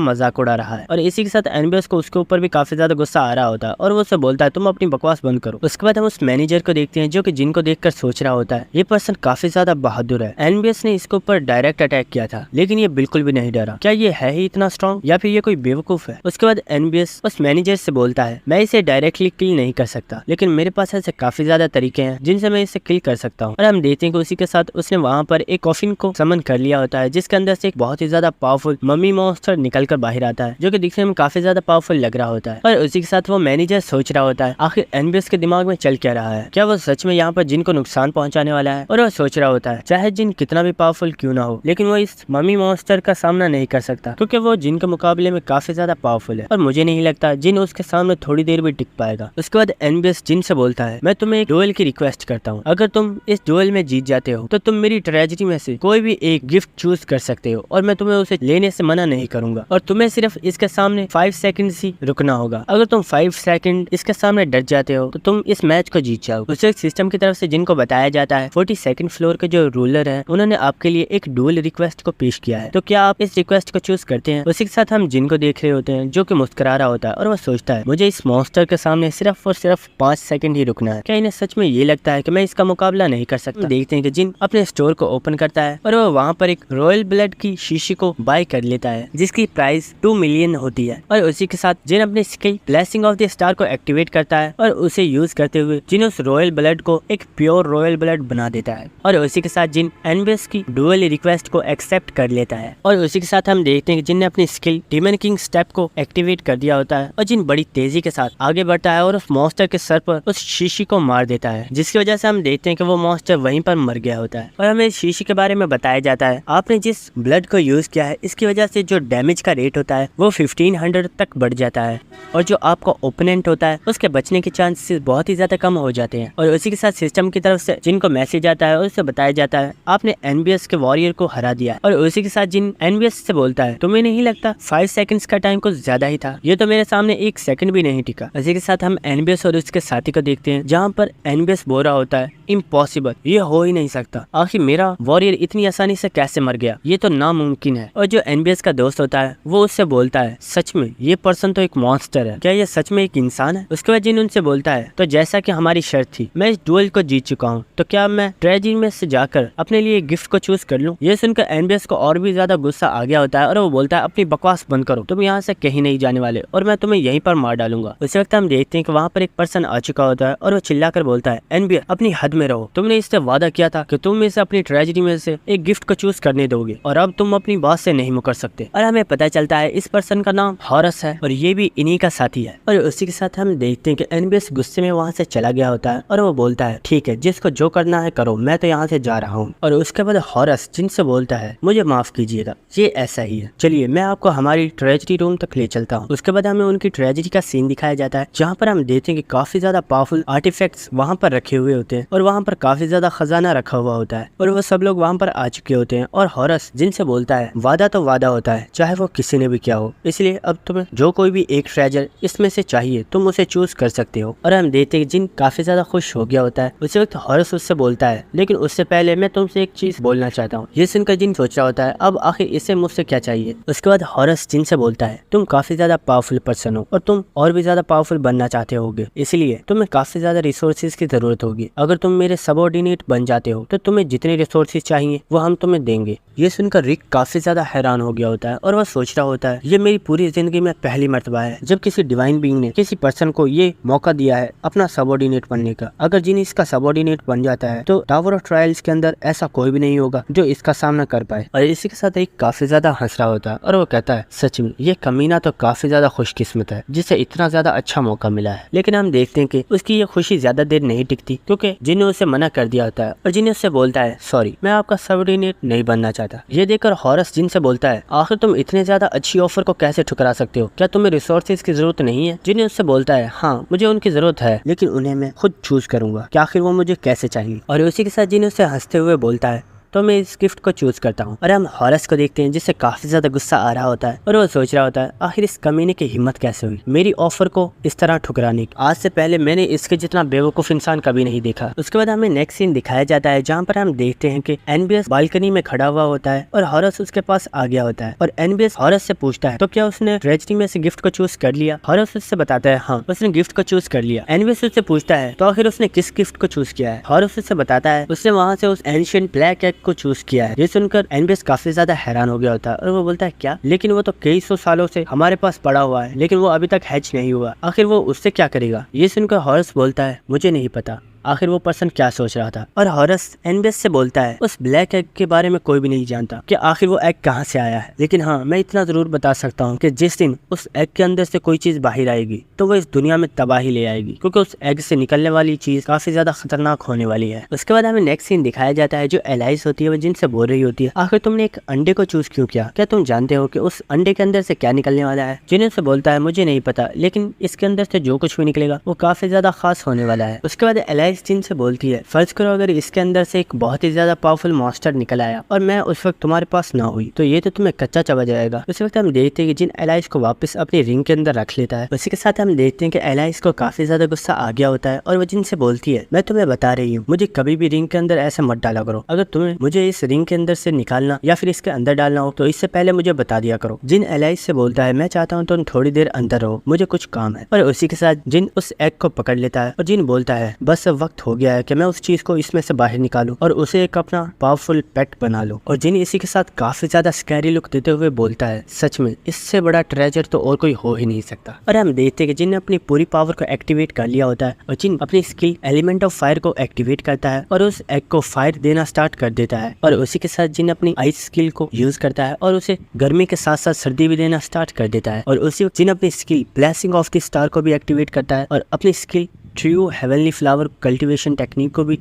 मजाक उड़ा रहा है। और इसी के साथ एनबियस को उसके ऊपर भी काफी ज्यादा गुस्सा आ रहा होता है और वो उससे बोलता है, तुम अपनी बकवास बंद करो। उसके बाद हम उस मैनेजर को देखते हैं जो कि जिनको देखकर सोच रहा होता है, ये पर्सन काफी ज्यादा बहादुर है, एनबियस ने इसके ऊपर डायरेक्ट अटैक किया था लेकिन ये बिल्कुल भी नहीं डरा, क्या ये है ही इतना स्ट्रॉन्ग या फिर ये कोई बेवकूफ है। उसके बाद एनबियस उस मैनेजर से बोलता है, मैं इसे डायरेक्टली किल नहीं कर सकता, लेकिन मेरे पास ऐसे काफी ज्यादा तरीके हैं जिनसे मैं इसे किल कर सकता हूँ। और हम देखते हैं कि उसी के साथ उसने वहाँ पर एक कॉफिन को समन कर लिया होता है जिसके अंदर से एक बहुत ही ज्यादा पावरफुल मम्मी मॉन्स्टर निकल कर बाहर आता है जो कि दिखने में काफी ज्यादा पावरफुल लग रहा होता है। और उसी के साथ वो मैनेजर सोच रहा होता है, आखिर एनबियस के दिमाग में चल क्या रहा है, क्या वो सच में यहाँ पर जिन को नुकसान पहुंचाने वाला है। और वो सोच रहा होता है, चाहे जिन कितना भी पावरफुल क्यों ना हो, लेकिन वो इस मम्मी मॉन्स्टर का सामना नहीं कर सकता क्योंकि वो जिन के मुकाबले में काफी ज्यादा पावरफुल है और मुझे नहीं लगता जिन उसके सामने थोड़ी देर भी टिक पाएगा। उसके बाद एनबियस जिन से बोलता है, मैं तुम्हें एक डुएल की रिक्वेस्ट करता हूँ, अगर तुम इस डुएल में जीत जाते हो तो तुम मेरी ट्रेजेडी में से कोई भी एक गिफ्ट चूज कर सकते हो और मैं तुम्हें उसे लेने से मना नहीं करूंगा और तुम्हें सिर्फ इसके सामने 5 सेकंड ही रुकना होगा। अगर तुम 5 सेकंड इसके सामने डर जाते हो तो तुम इस मैच को जीत जाओ। उसे सिस्टम की तरफ से जिनको बताया जाता है 42nd फ्लोर के जो रूलर है उन्होंने आपके लिए एक डुएल रिक्वेस्ट को पेश किया है, तो क्या आप इस रिक्वेस्ट को चूज करते हैं। उसी के साथ हम जिनको देख रहे होते हैं जो कि मुस्कुरा रहा होता है और वो सोचता है, मुझे इस मॉन्स्टर के सामने सिर्फ और सिर्फ 5 सेकंड ही रुकना है, क्या इन्हें सच में ये लगता है कि मैं इसका मुकाबला नहीं कर सकता। देखते हैं कि जिन अपने स्टोर को ओपन करता है और वो वहाँ पर एक रॉयल ब्लड की शीशी को बाय कर लेता है जिसकी प्राइस 2 मिलियन होती है। और उसी के साथ जिन अपनी skill blessing of the star को एक्टिवेट करता है और उसे यूज करते हुए जिन उस रॉयल ब्लड को एक प्योर रॉयल ब्लड बना देता है। और उसी के साथ जिन एनबीएस की डुअल रिक्वेस्ट को एक्सेप्ट कर लेता है। और उसी के साथ हम देखते हैं कि जिन ने अपनी स्किल डीमन किंग स्टेप को एक्टिवेट कर दिया होता है और जिन बड़ी तेजी के साथ आगे बढ़ता है और उस मॉन्स्टर के सर पर उस शीशी को मार देता है, जिसकी वजह से हम देखते हैं कि वो मॉन्स्टर वहीं पर मर गया होता है। और हमें इस शीशी के बारे में बताया जाता है आपने जिस ब्लड को यूज किया है इसकी वजह से जो डैमेज का रेट होता है वो 1500 तक बढ़ जाता है और जो आपका ओपोनेंट होता है उसके बचने के चांसेस बहुत ही ज्यादा कम हो जाते हैं। और उसी के साथ सिस्टम की तरफ से जिनको मैसेज आता है उससे बताया जाता है आपने एनबीएस के वॉरियर को हरा दिया। और उसी के साथ जिन एनबीएस से बोलता है तुम्हें नहीं लगता 5 सेकंड्स का टाइम कुछ ज्यादा ही था, ये तो मेरे सामने 1 सेकंड भी नहीं टिका। उसी के साथ हम एनबीएस और उसके साथी को देखते हैं जहाँ पर एनबीएस बोल रहा होता है इम्पॉसिबल, ये हो ही नहीं सकता, आखिर मेरा वॉरियर इतनी आसानी से कैसे मर गया, ये तो नामुमकिन है। और जो एनबीएस का दोस्त होता है वो उससे बोलता है सच में ये पर्सन तो एक मॉन्स्टर है, क्या ये सच में एक इंसान है। उसके बाद जिन उनसे बोलता है तो जैसा कि हमारी शर्त थी मैं इस डुएल को जीत चुका हूँ तो क्या मैं ट्रेजरी में से जाकर अपने लिए गिफ्ट को चूज कर लूं। ये सुनकर एनबीएस को और भी ज्यादा गुस्सा आ गया होता है और वो बोलता है अपनी बकवास बंद करो, तुम यहाँ से कहीं नहीं जाने वाले और मैं तुम्हें यहीं पर मार डालूंगा। उसी वक्त हम देखते हैं कि वहाँ पर एक पर्सन आ चुका होता है और वो चिल्लाकर बोलता है एनबीएस अपनी हद में रहो, तुमने इससे वादा किया था कि तुम इसे अपनी ट्रेजरी में से एक गिफ्ट को चूज करने दोगे और अब तुम अपनी बात से नहीं मुकर सकते। और हमें पता चलता है इस पर्सन का नाम हॉरस है और ये भी इन्हीं का साथी है। और उसी के साथ हम देखते हैं कि एनबीएस गुस्से में वहाँ से चला गया होता है और वो बोलता है ठीक है जिसको जो करना है करो, मैं तो यहाँ से जा रहा हूँ। और उसके बाद हॉरस जिनसे बोलता है मुझे माफ कीजिएगा ये ऐसा ही है, चलिए मैं आपको हमारी ट्रेजरी रूम तक ले चलता हूँ। उसके बाद हमें उनकी ट्रेजरी का सीन दिखाया जाता है जहाँ पर हम देखते हैं कि काफी ज्यादा पावरफुल आर्टिफैक्ट्स वहाँ पर रखे हुए होते हैं और वहाँ पर काफी ज्यादा खजाना रखा हुआ होता है और वो सब लोग वहाँ पर आ चुके होते हैं। और हॉरस जिनसे बोलता है वादा तो वादा होता है चाहे वो किसी ने भी किया हो, इसलिए अब तुम्हें जो कोई भी एक ट्रेजर इसमें से चाहिए तुम उसे चूज कर सकते हो। और हम देखते हैं जिन काफी ज्यादा खुश हो गया होता है। उसी वक्त हॉरस उससे बोलता है लेकिन उससे पहले मैं तुमसे एक चीज बोलना चाहता हूँ। ये सुनकर जिन सोच रहा होता है अब आखिर इसे मुझसे क्या चाहिए। उसके बाद हॉरस जिन से बोलता है तुम काफी ज्यादा पावरफुल पर्सन हो और तुम और भी ज्यादा पावरफुल बनना चाहते होगे, इसलिए तुम्हें काफी ज्यादा रिसोर्सेज की जरूरत होगी। अगर तुम मेरे सबऑर्डिनेट बन जाते हो तो तुम्हें जितने रिसोर्सेज चाहिए वो हम तुम्हें देंगे। ये सुनकर रिक काफी ज्यादा हैरान हो गया होता है और वह सोच रहा होता है ये मेरी पूरी जिंदगी में पहली मर्तबा है जब किसी डिवाइन बीइंग ने किसी पर्सन को ये मौका दिया है अपना सबऑर्डिनेट बनने का। अगर जिन इसका सबऑर्डिनेट बन जाता है तो टावर ऑफ ट्रायल्स के अंदर ऐसा कोई भी नहीं होगा जो इसका सामना कर पाए। और इसी के साथ रिक काफी ज्यादा हंस रहा होता है और वो कहता है सच में ये कमीना तो काफी ज्यादा खुशकिस्मत है जिसे इतना ज्यादा अच्छा मौका मिला है। लेकिन हम देखते हैं कि उसकी ये खुशी ज्यादा देर नहीं टिकती क्योंकि जिन ने उसे मना कर दिया होता है और जिन उससे बोलता है सॉरी मैं आपका सबऑर्डिनेट नहीं बनना चाहता। ये देखकर हॉरस जिन से बोलता है आखिर तुम इतने ज्यादा अच्छी ऑफर को कैसे ठुकरा सकते हो, क्या तुम्हें रिसोर्सेज की जरूरत नहीं है। जिन उससे बोलता है हाँ मुझे उनकी जरूरत है लेकिन उन्हें मैं खुद चूज करूंगा कि आखिर वो मुझे कैसे चाहिए। और उसी के साथ जिन उससे हंसते हुए बोलता है तो मैं इस गिफ्ट को चूज करता हूँ। और हम हॉरस को देखते हैं जिससे काफी ज्यादा गुस्सा आ रहा होता है और वो सोच रहा होता है आखिर इस कमीने की हिम्मत कैसे हुई मेरी ऑफर को इस तरह ठुकराने की, आज से पहले मैंने इसके जितना बेवकूफ इंसान कभी नहीं देखा। उसके बाद हमें नेक्स्ट सीन दिखाया जाता है जहाँ पर हम देखते हैं कि एनबीएस बालकनी में खड़ा हुआ होता है और हॉरस उसके पास आ गया होता है और एनबीएस हॉरस से पूछता है तो क्या उसने ट्रेजरी में से गिफ्ट को चूज कर लिया। हॉरस उससे बताता है हाँ उसने गिफ्ट को चूज कर लिया। एनबीएस उससे पूछता है तो आखिर उसने किस गिफ्ट को चूज किया है। हॉरस उससे बताता है उसने वहाँ से उस एंशिएंट ब्लैक एग को चूज किया है। ये सुनकर एनबीएस काफी ज्यादा हैरान हो गया होता है और वो बोलता है क्या, लेकिन वो तो कई सौ सालों से हमारे पास पड़ा हुआ है लेकिन वो अभी तक हैच नहीं हुआ, आखिर वो उससे क्या करेगा। ये सुनकर हॉरस बोलता है मुझे नहीं पता आखिर वो पर्सन क्या सोच रहा था। और हॉरस एनबीएस से बोलता है उस ब्लैक एग के बारे में कोई भी नहीं जानता कि आखिर वो एग कहाँ से आया है, लेकिन हाँ मैं इतना जरूर बता सकता हूँ कि जिस दिन उस एग के अंदर से कोई चीज बाहर आएगी तो वो इस दुनिया में तबाही ले आएगी क्योंकि उस एग से निकलने वाली चीज काफी ज्यादा खतरनाक होने वाली है। उसके बाद हमें नेक्स्ट सीन दिखाया जाता है जो एलाइस होती है वो जिनसे बोल रही होती है आखिर तुमने एक अंडे को चूज क्यों किया, क्या तुम जानते हो कि उस अंडे के अंदर से क्या निकलने वाला है। जिन से बोलता है मुझे नहीं पता लेकिन इसके अंदर से जो कुछ भी निकलेगा वो काफी ज्यादा खास होने वाला है। उसके बाद एलाइस जिन से बोलती है फर्ज करो अगर इसके अंदर से एक बहुत ही ज्यादा पावरफुल मॉन्स्टर निकल आया और मैं उस वक्त तुम्हारे पास ना हुई तो ये तो तुम्हें कच्चा चबा जाएगा। उस वक्त हम देखते हैं कि जिन एलाइस को वापस अपनी रिंग के अंदर रख लेता है। उसी के साथ हम देखते हैं कि एलाइस को काफी ज्यादा गुस्सा आ गया होता है और वो जिनसे बोलती है मैं तुम्हें बता रही हूँ मुझे कभी भी रिंग के अंदर ऐसे मत डाला करो, अगर तुम्हें मुझे इस रिंग के अंदर से निकालना या फिर इसके अंदर डालना हो तो इससे पहले मुझे बता दिया करो। जिन एलाइस से बोलता है मैं चाहता हूँ तुम थोड़ी देर अंदर रहो, मुझे कुछ काम है। और उसी के साथ जिन उस एग को पकड़ लेता है और जिन बोलता है बस वक्त हो गया है कि मैं उस चीज को इसमें से बाहर निकालूं और उसे एक अपना पावरफुल पेट बना लूं। और जिन इसी के साथ काफी ज्यादा स्कैरी लुक देते हुए बोलता है, सच में इससे बड़ा ट्रेजर तो और कोई हो ही नहीं सकता। और हम देखते हैं कि जिन ने अपनी पूरी पावर को एक्टिवेट कर लिया होता है और जिन अपनी स्किल एलिमेंट ऑफ फायर को एक्टिवेट करता है और उस एग को फायर देना स्टार्ट कर देता है। और उसी के साथ जिन अपनी आइस स्किल को यूज करता है और उसे गर्मी के साथ साथ सर्दी भी देना स्टार्ट कर देता है। और उसी जिन अपनी skill blessing of the star को भी एक्टिवेट करता है और अपनी skill true heavenly flower cultivation technique को भी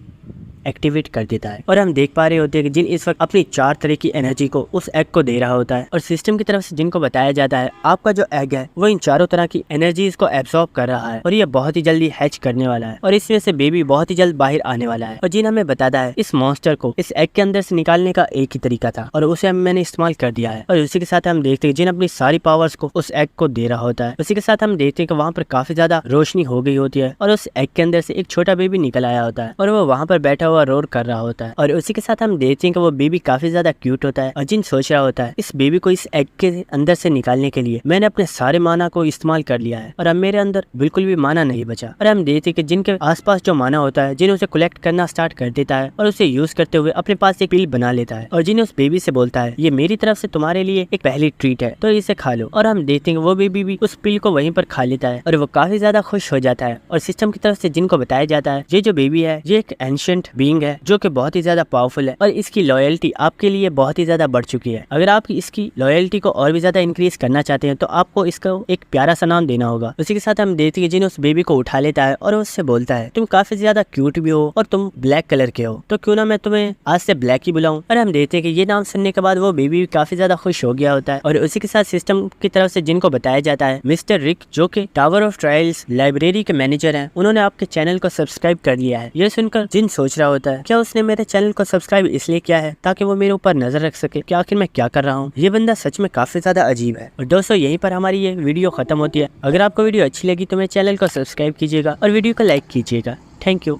एक्टिवेट कर देता है। और हम देख पा रहे होते हैं कि जिन इस वक्त अपनी 4 तरह की एनर्जी को उस एग को दे रहा होता है और सिस्टम की तरफ से जिनको बताया जाता है आपका जो एग है वो इन चारों तरह की एनर्जीज को एब्सॉर्ब कर रहा है और ये बहुत ही जल्दी हैच करने वाला है और इसमें से बेबी बहुत ही जल्द बाहर आने वाला है। और जिन हमें बताता है इस मॉन्स्टर को इस एग के अंदर से निकालने का एक ही तरीका था और उसे मैंने इस्तेमाल कर दिया है। और उसी के साथ हम देखते हैं जिन अपनी सारी पावर्स को उस एग को दे रहा होता है। उसी के साथ हम देखते हैं कि वहाँ पर काफी ज्यादा रोशनी हो गई होती है और उस एग के अंदर से एक छोटा बेबी निकल आया होता है और वो वहाँ पर बैठा हुआ रोर कर रहा होता है। और उसी के साथ हम देखते हैं कि वो बेबी काफी ज्यादा क्यूट होता है और जिन सोच रहा होता है इस बेबी को इस एग के अंदर से निकालने के लिए मैंने अपने सारे माना को इस्तेमाल कर लिया है और अब मेरे अंदर बिल्कुल भी माना नहीं बचा। और हम देखते हैं कि जिनके आसपास जो माना होता है जिन उसे कलेक्ट करना स्टार्ट कर देता है और उसे यूज करते हुए अपने पास एक पिल बना लेता है और जिन्हें उस बेबी से बोलता है ये मेरी तरफ से तुम्हारे लिए एक पहली ट्रीट है तो इसे खा लो। और हम देखते हैं वो बेबी भी उस पिल को वहीं पर खा लेता है और वो काफी ज्यादा खुश हो जाता है। और सिस्टम की तरफ से जिनको बताया जाता है ये जो बेबी है ये एक एंशिएंट बीइंग है जो कि बहुत ही ज्यादा पावरफुल है और इसकी लॉयल्टी आपके लिए बहुत ही ज्यादा बढ़ चुकी है। अगर आप इसकी लॉयल्टी को और भी ज्यादा इंक्रीज करना चाहते हैं तो आपको इसको एक प्यारा सा नाम देना होगा। उसी के साथ हम देखते हैं जिन्हें उस बेबी को उठा लेता है और उससे बोलता है तुम काफी ज्यादा क्यूट भी हो और तुम ब्लैक कलर के हो तो क्यों ना मैं तुम्हें आज से ब्लैक ही बुलाऊं। और हम देखते हैं कि ये नाम सुनने के बाद वो बेबी भी काफी ज्यादा खुश हो गया होता है। और उसी के साथ सिस्टम की तरफ से जिनको बताया जाता है मिस्टर रिक जो कि टावर ऑफ ट्रायल्स लाइब्रेरी के मैनेजर हैं उन्होंने आपके चैनल को सब्सक्राइब कर लिया है। ये सुनकर जिन सोच रहा होता है क्या उसने मेरे चैनल को सब्सक्राइब इसलिए किया है ताकि वो मेरे ऊपर नजर रख सके कि आखिर मैं क्या कर रहा हूँ। ये बंदा सच में काफी ज्यादा अजीब है। और दोस्तों यहीं पर हमारी ये वीडियो खत्म होती है। अगर आपको वीडियो अच्छी लगी तो मेरे चैनल को सब्सक्राइब कीजिएगा और वीडियो को लाइक कीजिएगा। Thank you.